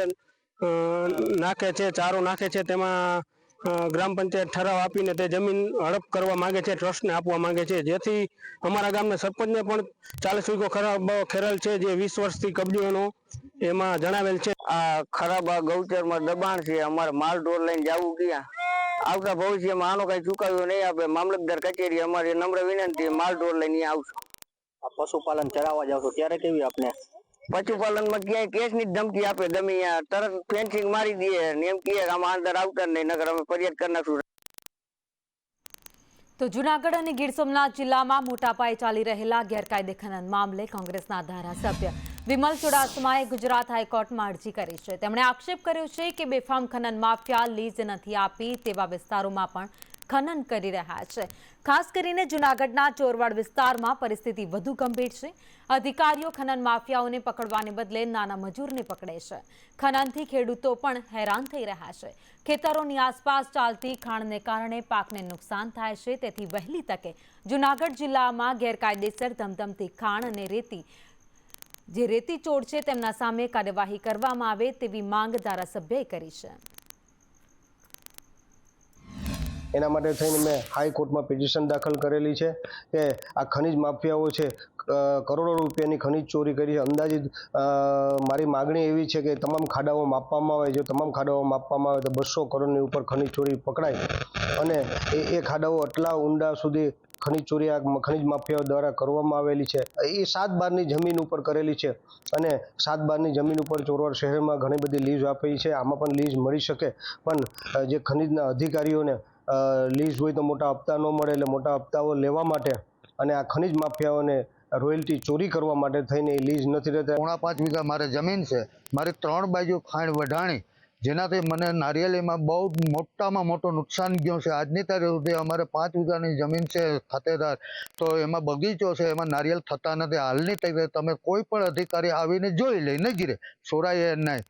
નાખે છે, ચારો નાખે છે, તેમાં ગ્રામ પંચાયત ઠરાવ આપીને તે જમીન હડપ કરવા માંગે છે, ટ્રસ્ટને આપવા માંગે છે, જેથી અમારા ગામના સરપંચને પણ 40 વીઘો ખરાબ ખેરેલ છે જે 20 વર્ષથી કબજો એમાં જણાવેલ છે. આ ખરાબ ગૌચરમાં દબાણ છે, અમારે માલ ઢોર લઈને જવું ગયા આવતા ભવિષ્યમાં આનો કઈ ચુકાવ્યો નહીં આપે મામલતદાર કચેરી અમારી નમ્ર વિનંતી, માલ ઢોર લઈને આવશું. પશુપાલન ચરાવવા જાવ છો ત્યારે કેવી આપને પશુપાલનમાં ક્યાંય કેસની ધમકી આપે, ગમે તરત ફેન્સિંગ મારી દે ને એમ કહે કે આમાં અંદર આવતા નહીં, નગર અમે ફરિયાદ કરી નાખશું. તો જૂનાગઢ અને ગીર સોમનાથ જિલ્લામાં મોટા પાયે ચાલી રહેલા ગેરકાયદે ખનન મામલે કોંગ્રેસના ધારાસભ્ય વિમલ ચુડાસમાએ ગુજરાત હાઈકોર્ટમાં અરજી કરી છે. તેમણે આક્ષેપ કર્યો છે કે બેફામ ખનન માફિયા લીઝ નથી આપી તેવા વિસ્તારોમાં પણ ખનન કરી રહ્યા છે. ખાસ કરીને જૂનાગઢના ચોરવાડ વિસ્તારમાં પરિસ્થિતિ વધુ ગંભીર છે. અધિકારીઓ ખનન માફિયાઓને પકડવાને બદલે નાના મજૂરને પકડે છે. ખનનથી ખેડૂતો પણ હેરાન થઈ રહ્યા છે. ખેતરોની આસપાસ ચાલતી ખાણને કારણે પાકને નુકસાન થાય છે. તેથી વહેલી તકે જૂનાગઢ જિલ્લામાં ગેરકાયદેસર ધમધમતી ખાણ અને રેતી ચોર છે તેમના સામે કાર્યવાહી કરવામાં આવે તેવી માંગ ધારાસભ્યએ કરી છે. એના માટે થઈને મેં હાઈકોર્ટમાં પિટિશન દાખલ કરેલી છે કે આ ખનીજ માફિયાઓ છે કરોડો રૂપિયાની ખનીજ ચોરી કરી છે. અંદાજિત મારી માગણી એવી છે કે તમામ ખાડાઓ માપવામાં આવે, જો તમામ ખાડાઓ માપવામાં આવે તો 200 કરોડની ઉપર ખનીજ ચોરી પકડાય અને એ ખાડાઓ આટલા ઊંડા સુધી ખનીજ ચોરી આ ખનીજ માફિયાઓ દ્વારા કરવામાં આવેલી છે. એ 7 બારની જમીન ઉપર કરેલી છે અને 7 બારની જમીન ઉપર ચોરવાડ શહેરમાં ઘણી બધી લીઝ આપી છે. આમાં પણ લીઝ મળી શકે, પણ જે ખનીજના અધિકારીઓને લીઝ હોય તો મોટા હપ્તા ન મળે, એટલે મોટા હપ્તાઓ લેવા માટે અને આ ખનીજ માફિયાઓને રોયલ્ટી ચોરી કરવા માટે થઈને એ લીઝ નથી રહેતા. 5.5 વીઘા મારે જમીન છે, મારે 3 બાજુ ખાણ વઢાણી, જેનાથી મને નારિયેળીમાં બહુ મોટામાં મોટું નુકસાન ગયું છે. આજની તારીખ સુધી અમારે 5 વીઘાની જમીન છે ખાતેદાર, તો એમાં બગીચો છે, એમાં નારિયેળ થતા નથી. હાલની તારીખે તમે કોઈ પણ અધિકારી આવીને જોઈ લે, નજરે સોરાય નહીં.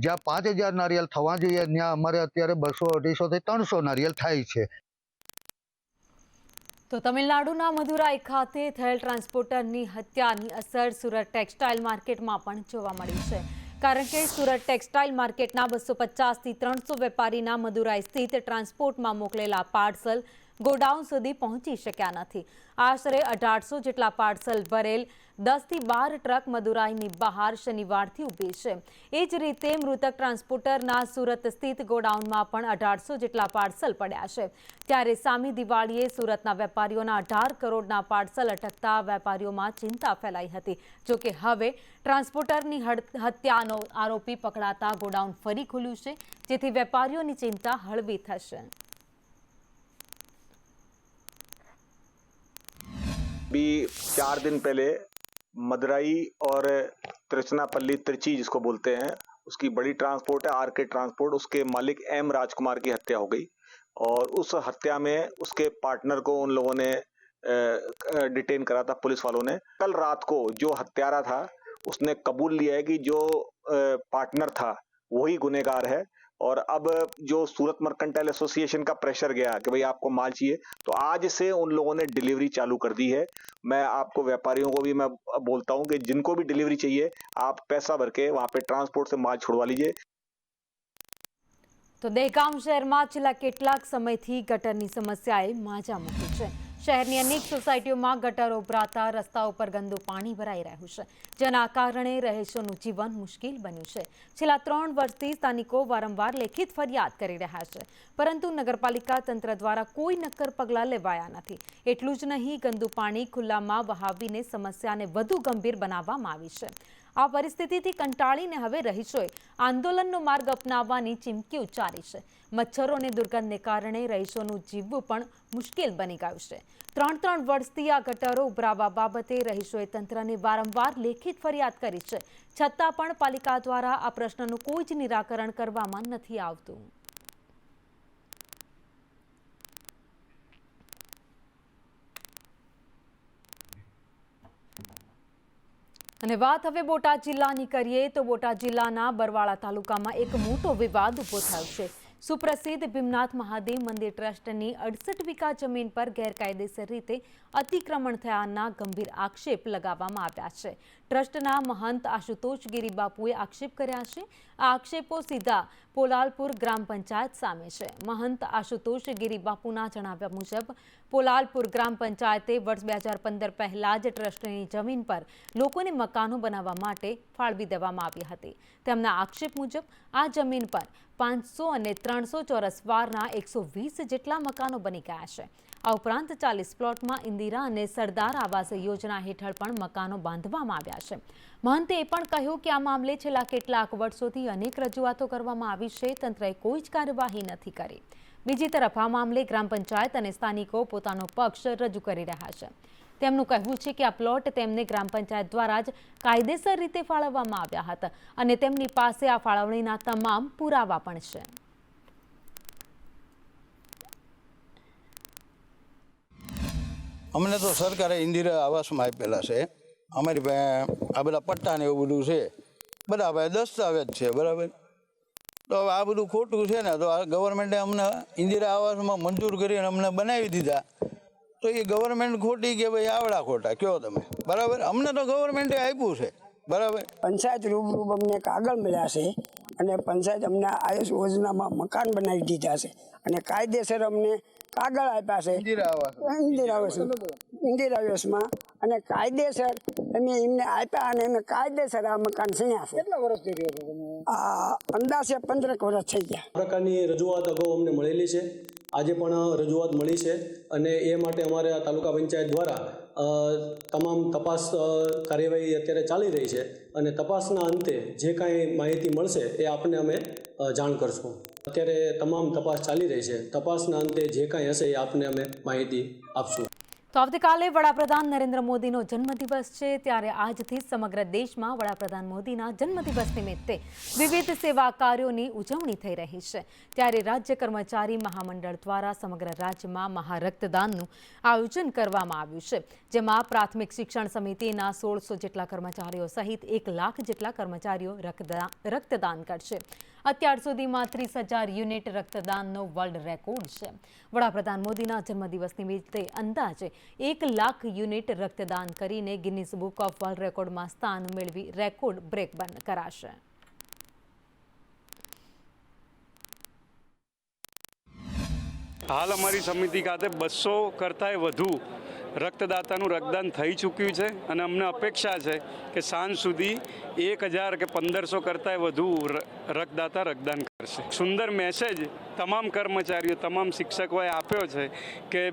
જ્યાં 5000 નારિયેળ થવા જોઈએ ત્યાં અમારે અત્યારે 200, 250 થી 300 નારિયેળ થાય છે. તો તમિલનાડુના મદુરાઈ ખાતે થયેલ ટ્રાન્સપોર્ટરની હત્યાની અસર સુરત ટેક્સટાઇલ માર્કેટમાં પણ જોવા મળી છે. કારણ કે સુરત ટેક્સટાઇલ માર્કેટના 250થી 300 વેપારીના મદુરાઈ સ્થિત ટ્રાન્સપોર્ટમાં મોકલેલા પાર્સલ ગોડાઉન સુધી પહોંચી શક્યા નથી. આશરે 1800 જેટલા પાર્સલ ભરેલ 10થી 12 ટ્રક મદુરાઈની બહાર શનિવારથી ઊભી છે. એ જ રીતે મૃતક ટ્રાન્સપોર્ટરના સુરત સ્થિત ગોડાઉનમાં પણ 1800 જેટલા પાર્સલ પડ્યા છે. ત્યારે સામી દિવાળીએ સુરતના વેપારીઓના 18 કરોડના પાર્સલ અટકતા વેપારીઓમાં ચિંતા ફેલાઈ હતી. જોકે હવે ટ્રાન્સપોર્ટરની હત્યાનો આરોપી પકડાતા ગોડાઉન ફરી ખુલ્યું છે, જેથી વેપારીઓની ચિંતા હળવી થશે. अभी 4 दिन पहले मदुराई और त्रिचनापल्ली त्रिची जिसको बोलते हैं उसकी बड़ी ट्रांसपोर्ट है आरके ट्रांसपोर्ट, उसके मालिक एम राजकुमार की हत्या हो गई और उस हत्या में उसके पार्टनर को उन लोगों ने डिटेन करा था पुलिस वालों ने. कल रात को जो हत्यारा था उसने कबूल लिया है कि जो पार्टनर था वही गुनहगार है और अब जो सूरत मर्केंटाइल एसोसिएशन का प्रेशर गया कि भाई आपको माल चाहिए, तो आज से उन लोगों ने डिलीवरी चालू कर दी है. मैं आपको व्यापारियों को भी मैं बोलता हूं कि जिनको भी डिलीवरी चाहिए आप पैसा भर के वहां पे ट्रांसपोर्ट से माल छोड़वा लीजिए. તો દહેગામ શહેરમાં છેલ્લા કેટલાક સમયથી ગટરની સમસ્યાએ માજા મૂકી છે. શહેરની અનેક સોસાયટીઓમાં ગટરો ઉભરાતા રસ્તાઓ પર ગંદુ પાણી ભરાઈ રહ્યું છે, જેના કારણે રહીશોનું જીવન મુશ્કેલ બન્યું છે. છેલ્લા 3 વર્ષથી સ્થાનિકો વારંવાર લેખિત ફરિયાદ કરી રહ્યા છે, પરંતુ નગરપાલિકા તંત્ર દ્વારા કોઈ નક્કર પગલાં લેવાયા નથી. એટલું જ નહીં, ગંદુ પાણી ખુલ્લામાં વહાવીને સમસ્યાને વધુ ગંભીર બનાવવામાં આવી છે. આ પરિસ્થિતિથી કંટાળીને હવે રહીશોએ આંદોલનનો માર્ગ અપનાવવાની ચીમકી ઉચ્ચારી છે. મચ્છરો અને દુર્ગંધને કારણે રહીશોનું જીવવું પણ મુશ્કેલ બની ગયું છે. 3 વર્ષથી આ ગટરો ઉભરાવા બાબતે રહીશોએ તંત્રને વારંવાર લેખિત ફરિયાદ કરી છે, છતાં પણ પાલિકા દ્વારા આ પ્રશ્નનું કોઈ જ નિરાકરણ કરવામાં નથી આવતું. અને વાત હવે બોટાદ જિલ્લાની કરીએ તો બોટાદ જિલ્લાના બરવાળા તાલુકામાં એક મોટો વિવાદ ઊભો થયો છે. સુપ્રસિદ્ધ ભીમનાથ મહાદેવ મંદિર ટ્રસ્ટની 68 વીઘા જમીન પર ગેરકાયદેસર રીતે અતિક્રમણ થયાના ગંભીર આક્ષેપ લગાવવામાં આવ્યા છે. ટ્રસ્ટના મહંત આશુતોષ ગિરિબાપુએ આક્ષેપ કર્યા છે. આ આક્ષેપો સીધા પોલાલપુર ગ્રામ પંચાયત સામે છે. મહંત આશુતોષ ગિરિબાપુના જણાવ્યા મુજબ પોલાલપુર ગ્રામ પંચાયતે વર્ષ 2015 પહેલા જ ટ્રસ્ટની જમીન પર લોકોને મકાનો બનાવવા માટે ફાળવી દેવામાં આવી હતી. તેમના આક્ષેપ મુજબ આ જમીન પર 500 અને 300 ચોરસ વારના 120 જેટલા મકાનો બની ગયા છે. આ ઉપરાંત 40 પ્લોટમાં ઇન્દિરા અને સરદાર આવાસ યોજના હેઠળ પણ મકાનો બાંધવામાં આવ્યા છે. મહંતે એ પણ કહ્યું કે આ મામલે છેલ્લા કેટલાક વર્ષોથી અનેક રજૂઆતો કરવામાં આવી છે, તંત્રએ કોઈ જ કાર્યવાહી નથી કરી. બીજી તરફ આ મામલે ગ્રામ પંચાયત અને સ્થાનિકો પોતાનો પક્ષ રજૂ કરી રહ્યા છે. તેમનું કહેવું છે કે આ પ્લોટ તેમને ગ્રામ પંચાયત દ્વારા જ કાયદેસર રીતે ફાળવવામાં આવ્યા હતા અને તેમની પાસે આ ફાળવણીના તમામ પુરાવા પણ છે. અમને તો સરકારે ઇન્દિરા આવાસમાં આપેલા છે. અમારી પાસે આ બધા પટ્ટા ને એવું બધું છે, બધા પાસે દસ્તાવેજ છે, બરાબર. તો હવે આ બધું ખોટું છે ને, તો આ ગવર્મેન્ટે અમને ઇન્દિરા આવાસમાં મંજૂર કરીને અમને બનાવી દીધા, તો એ ગવર્મેન્ટ ખોટી કે ભાઈ આવડા ખોટા કયો તમે, બરાબર. અમને તો ગવર્મેન્ટે આપ્યું છે, બરાબર. પંચાયત રૂબરૂ અમને કાગળ મળ્યા છે અને પંચાયત અમને આ યોજનામાં મકાન બનાવી દીધા છે અને કાયદેસર અમને કાગળ આપ્યા છે ઇન્દિરા આવાસમાં અને કાયદેસર અમે એમને આપ્યા અને અમે કાયદેસર આ મકાન સણ્યા છે. કેટલા વર્ષથી રહ્યો છો તમે? અંદાજે 15 વર્ષ થઈ ગયા. આ પ્રકારની રજૂઆત અગાઉ અમને મળેલી છે, આજે પણ રજૂઆત મળી છે અને એ માટે અમારે આ તાલુકા પંચાયત દ્વારા તમામ તપાસ કાર્યવાહી અત્યારે ચાલી રહી છે અને તપાસના અંતે જે કાંઈ માહિતી મળશે એ આપને અમે જાણ કરશું. અત્યારે તમામ તપાસ ચાલી રહી છે, તપાસના અંતે જે કાંઈ હશે એ આપને અમે માહિતી આપશું. તો આવતીકાલે વડાપ્રધાન નરેન્દ્ર મોદીનો જન્મદિવસ છે, ત્યારે આજથી સમગ્ર દેશમાં વડાપ્રધાન મોદીના જન્મદિવસ નિમિત્તે વિવિધ સેવા કાર્યોની ઉજવણી થઈ રહી છે. ત્યારે રાજ્ય કર્મચારી મહામંડળ દ્વારા સમગ્ર રાજ્યમાં મહારક્તદાનનું આયોજન કરવામાં આવ્યું છે, જેમાં પ્રાથમિક શિક્ષણ સમિતિના 1600 જેટલા કર્મચારીઓ સહિત 1 લાખ જેટલા કર્મચારીઓ રક્તદાન કરશે. અત્યાર સુધીમાં 30,000 યુનિટ રક્તદાનનો વર્લ્ડ રેકોર્ડ છે. વડાપ્રધાન મોદીના જન્મદિવસ નિમિત્તે અંદાજે 1 લાખ યુનિટ રક્તદાન કરીને ગિનિસ બુક ઓફ વર્લ્ડ રેકોર્ડમાં સ્થાન મેળવી રેકોર્ડ બ્રેક કરાશે. હાલ અમારી સમિતિ ખાતે 200 કરતાંય વધુ રક્તદાતાનું રક્તદાન થઈ ચૂક્યું છે અને અમને અપેક્ષા છે કે સાંજ સુધી 1000 કે 1500 કરતાંય વધુ રક્તદાતા રક્તદાન કરશે. સુંદર મેસેજ તમામ કર્મચારીઓ, તમામ શિક્ષકોએ આપ્યો છે કે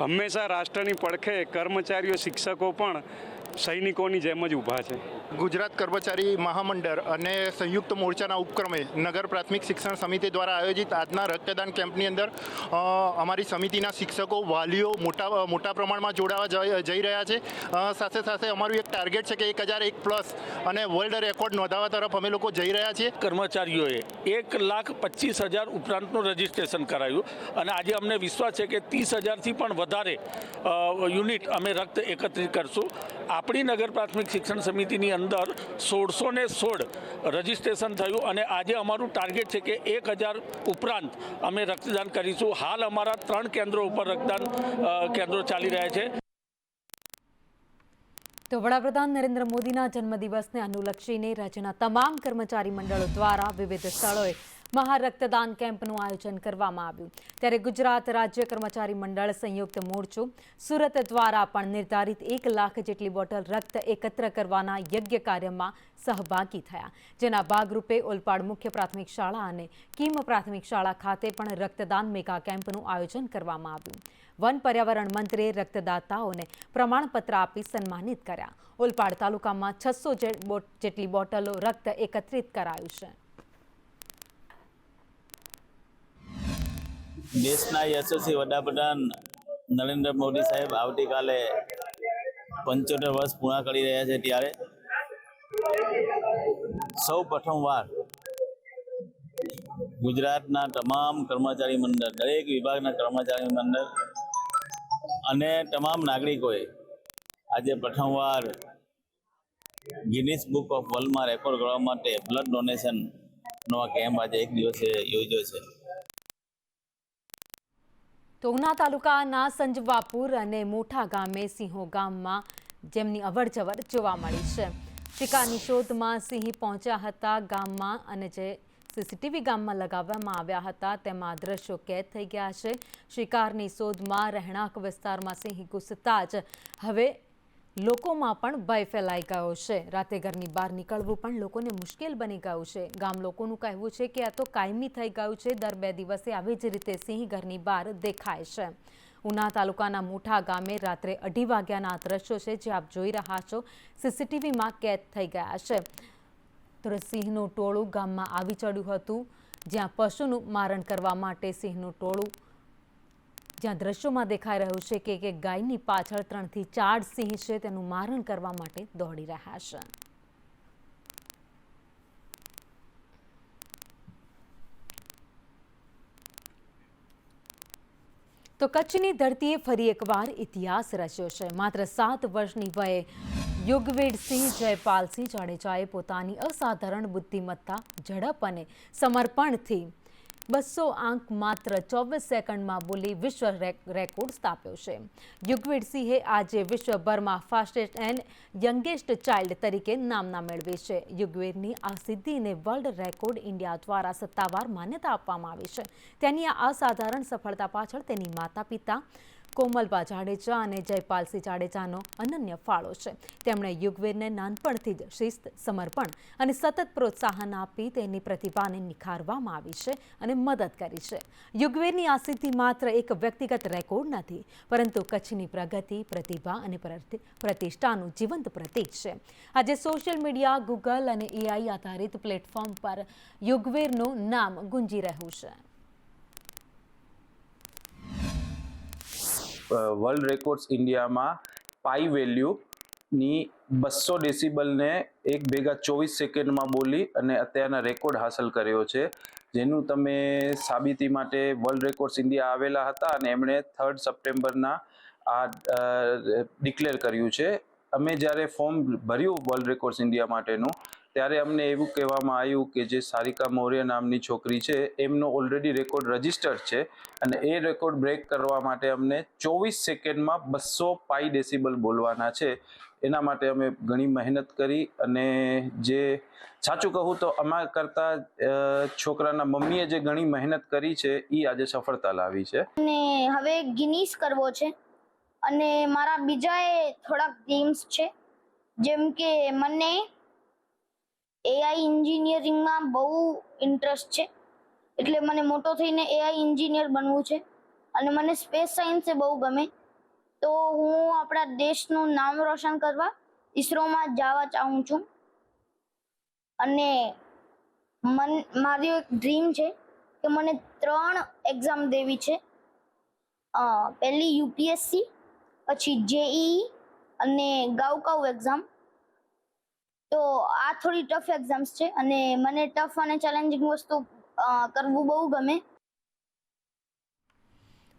હંમેશા રાષ્ટ્રની પડખે કર્મચારીઓ, શિક્ષકો પણ સૈનિકોની જેમ જ ઊભા છે. ગુજરાત કર્મચારી મહામંડળ અને સંયુક્ત મોરચાના ઉપક્રમે નગર પ્રાથમિક શિક્ષણ સમિતિ દ્વારા આયોજિત આજના રક્તદાન કેમ્પની અંદર અમારી સમિતિના શિક્ષકો, વાલીઓ મોટા પ્રમાણમાં જોડાવા જઈ રહ્યા છે. સાથે સાથે અમારું એક ટાર્ગેટ છે કે 1001+ અને વર્લ્ડ રેકોર્ડ નોંધાવવા તરફ અમે લોકો જઈ રહ્યા છીએ. કર્મચારીઓએ 1,25,000 ઉપરાંતનું રજીસ્ટ્રેશન કરાયું અને આજે અમને વિશ્વાસ છે કે 30,000થી પણ વધારે યુનિટ અમે રક્ત એકત્રિત કરશું. આપણી નગર પ્રાથમિક શિક્ષણ સમિતિની અંદર 1616 રજીસ્ટ્રેશન થયું અને આજે અમારું ટાર્ગેટ છે કે 1000 ઉપરાંત અમે રક્તદાન કરીશું. હાલ અમારા 3 કેન્દ્રો ઉપર રક્તદાન કેન્દ્રો ચાલી રહ્યા છે. તો વડાપ્રધાન નરેન્દ્ર મોદીના જન્મદિવસને અનુલક્ષીને રાજ્યના તમામ કર્મચારી મંડળો દ્વારા વિવિધ સ્થળોએ મહારક્તદાન કેમ્પનું આયોજન કરવામાં આવ્યું. ત્યારે ગુજરાત રાજ્ય કર્મચારી મંડળ સંયુક્ત મોરચો સુરત દ્વારા પણ નિર્ધારિત 1 લાખ જેટલી બોટલ રક્ત એકત્ર કરવાના યજ્ઞ કાર્યમાં સહભાગી થયા. જેના ભાગરૂપે ઓલપાડ મુખ્ય પ્રાથમિક શાળા અને કીમ પ્રાથમિક શાળા ખાતે પણ રક્તદાન મેગા કેમ્પનું આયોજન કરવામાં આવ્યું. વન પર્યાવરણ મંત્રીએ રક્તદાતાઓને પ્રમાણપત્ર આપી સન્માનિત કર્યા. ઓલપાડ તાલુકામાં 600 જેટલી બોટલો રક્ત એકત્રિત કરાયું છે. દેશના યશસ્વી વડાપ્રધાન નરેન્દ્ર મોદી સાહેબ આવતીકાલે 75 વર્ષ પૂર્ણ કરી રહ્યા છે. ત્યારે સૌ પ્રથમવાર ગુજરાતના તમામ કર્મચારી મંડળ, દરેક વિભાગના કર્મચારી મંડળ અને તમામ નાગરિકોએ આજે પ્રથમવાર ગિનિસ બુક ઓફ વર્લ્ડમાં રેકોર્ડ કરવા માટે બ્લડ ડોનેશનનો આ કેમ્પ આજે 1 દિવસે યોજ્યો છે. તો ઉના તાલુકાના સંજવાપુર અને મોટા ગામે સિંહો ગામમાં જેમની અવરજવર જોવા મળી છે. શિકારની શોધમાં સિંહ પહોંચ્યા હતા ગામમાં અને જે સીસીટીવી ગામમાં લગાવવામાં આવ્યા હતા તેમાં દ્રશ્યો કેદ થઈ ગયા છે. શિકારની શોધમાં રહેણાંક વિસ્તારમાં સિંહ ઘૂસતા જ હવે લોકોમાં પણ ભય ફેલાઈ ગયો છે. રાતે ઘરની બહાર નીકળવું પણ લોકોને મુશ્કેલ બની ગયું છે. ગામ લોકોનું કહેવું છે કે આ તો કાયમી થઈ ગયું છે. દર 2 દિવસે આવી જ રીતે સિંહ ઘરની બહાર દેખાય છે. ઉના તાલુકાના મોટા ગામે રાત્રે 2:30 વાગ્યાના દ્રશ્યો છે જે આપ જોઈ રહ્યા છો. સીસીટીવીમાં કેદ થઈ ગયા છે. તો સિંહનું ટોળું ગામમાં આવી ચડ્યું હતું, જ્યાં પશુનું મારણ કરવા માટે સિંહનું ટોળું, જ્યાં દ્રશ્યોમાં દેખાઈ રહ્યું છે કે એક ગાયની પાછળ 3 થી 4 સિંહ છે તેનું મારણ કરવા માટે દોડી રહ્યા છે. તો કચ્છની ધરતીએ ફરી એકવાર ઇતિહાસ રચ્યો છે. માત્ર 7 વર્ષની વયે યુગવેડસિંહ જયપાલસિંહ જાડેજાએ પોતાની અસાધારણ બુદ્ધિમત્તા, ઝડપ અને સમર્પણથી 200 અંક માત્ર 24 સેકન્ડમાં બોલી વિશ્વ રેકોર્ડ સ્થાપ્યો છે. યુગવેડસિંહે આજે વિશ્વભરમાં ફાસ્ટેસ્ટ એન્ડ યંગેસ્ટ ચાઇલ્ડ તરીકે નામના મેળવી છે. યુગવેરની આ સિદ્ધિને વર્લ્ડ રેકોર્ડ ઇન્ડિયા દ્વારા સત્તાવાર માન્યતા આપવામાં આવી છે. તેની આ અસાધારણ સફળતા પાછળ તેની માતા-પિતા કોમલબા જાડેજા અને જયપાલસિંહ જાડેજાનો અનન્ય ફાળો છે. તેમણે યુગવેરને નાનપણથી જ શિસ્ત, સમર્પણ અને સતત પ્રોત્સાહન આપી તેની પ્રતિભાને નિખારવામાં આવી છે અને મદદ કરી છે. યુગવેરની આ સિદ્ધિ માત્ર એક વ્યક્તિગત રેકોર્ડ નથી, પરંતુ કચ્છની પ્રગતિ, પ્રતિભા અને પ્રતિષ્ઠાનું જીવંત પ્રતીક છે. આજે સોશિયલ મીડિયા, ગૂગલ અને AI આધારિત પ્લેટફોર્મ પર યુગવેરનું નામ ગુંજી રહ્યું છે. વર્લ્ડ રેકોર્ડ્સ ઇન્ડિયામાં પાઈ વેલ્યુની 200 ડેસિબલને એક ભેગા 24 સેકન્ડમાં બોલી અને અત્યારના રેકોર્ડ હાંસલ કર્યો છે, જેનું તમે સાબિતી માટે વર્લ્ડ રેકોર્ડ્સ ઇન્ડિયા આવેલા હતા અને એમણે 3 સપ્ટેમ્બરના આ ડિક્લેર કર્યું છે. અમે જ્યારે ફોર્મ ભર્યું વર્લ્ડ રેકોર્ડ્સ ઇન્ડિયા માટેનું ત્યારે અમને એવું કહેવામાં આવ્યું કે જે સારિકા મૌર્ય નામની છોકરી છે એમનો ઓલરેડી રેકોર્ડ રજિસ્ટર્ડ છે અને એ રેકોર્ડ બ્રેક કરવા માટે અમને 24 સેકન્ડમાં 200 પાઈ ડેસિબલ બોલવાના છે. એના માટે અમે ઘણી મહેનત કરી અને જે સાચું કહું તો અમારા કરતાં છોકરાના મમ્મીએ જે ઘણી મહેનત કરી છે એ આજે સફળતા લાવી છે. અને હવે ગિનીસ કરવો છે અને મારા બીજાએ થોડાક ડ્રીમ્સ છે, જેમ કે મને એઆઈ એન્જિનિયરિંગમાં બહુ ઇન્ટરેસ્ટ છે, એટલે મને મોટો થઈને એઆઈ એન્જિનિયર બનવું છે અને મને સ્પેસ સાયન્સ બહુ ગમે. તો હું આપણા દેશનું નામ રોશન કરવા ઈસરોમાં જવા ચાહું છું. અને મારી એક ડ્રીમ છે કે મને 3 એક્ઝામ દેવી છે. પહેલી યુપીએસસી, પછી જેઈઈ અને ગાઉકાઉ એક્ઝામ. તો આ થોડી ટફ એક્ઝામ્સ છે અને મને ટફ અને ચેલેન્જિંગ વસ્તુ કરવું બહુ ગમે.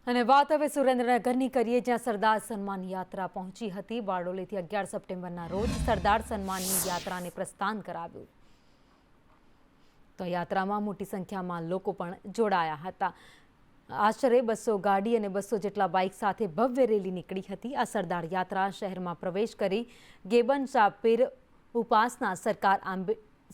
અને વાત હવે સુરેન્દ્રનગરની કરીએ, જ્યાં સરદાર સન્માન યાત્રા પહોંચી હતી. બારડોલીથી 11 સપ્ટેમ્બરના રોજ સરદાર સન્માનની યાત્રાને પ્રસ્થાન કરાવ્યું. તો યાત્રામાં મોટી સંખ્યામાં લોકો પણ જોડાયા હતા. આશરે 200 ગાડી અને 200 જેટલા બાઇક સાથે ભવ્ય રેલી નીકળી હતી. આ સરદાર યાત્રા શહેરમાં પ્રવેશ કરી ગેબન શાહ પીર ઉપાસના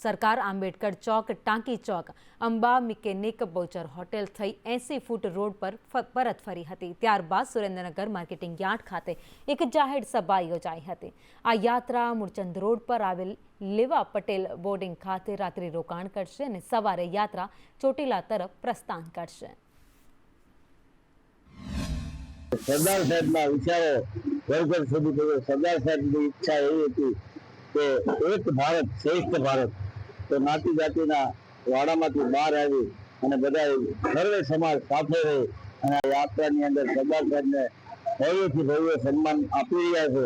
સરકાર આંબેડકર ચોક, ટાંકી ચોક, અંબા મિકેનિક બૌચર હોટેલ થઈ 80 ફૂટ રોડ પર પરત ફરી હતી. ત્યારબાદ સુરેન્દ્રનગર માર્કેટિંગ યાર્ડ ખાતે એક જાહેર સભા યોજાઈ હતી. આ યાત્રા મૂળચંદ રોડ પર આવેલ લેવા પટેલ બોર્ડિંગ ખાતે રાત્રિ રોકાણ કરશે અને સવારે યાત્રા ચોટીલા તરફ પ્રસ્થાન કરશે. સરદાર સાહેબના વિચારો ઘર સુધી પહોંચ્યો. સરદાર સાહેબની ઈચ્છા એવી હતી કે એક ભારત શ્રેષ્ઠ ભારત. તો નાતી જાતિના વાડામાંથી બહાર આવી અને બધા સર્વે સમાજ સાથે રહી અને આ યાત્રાની અંદર સરદાર સાહેબને ભવ્યથી ભવ્ય સન્માન આપી રહ્યા છે.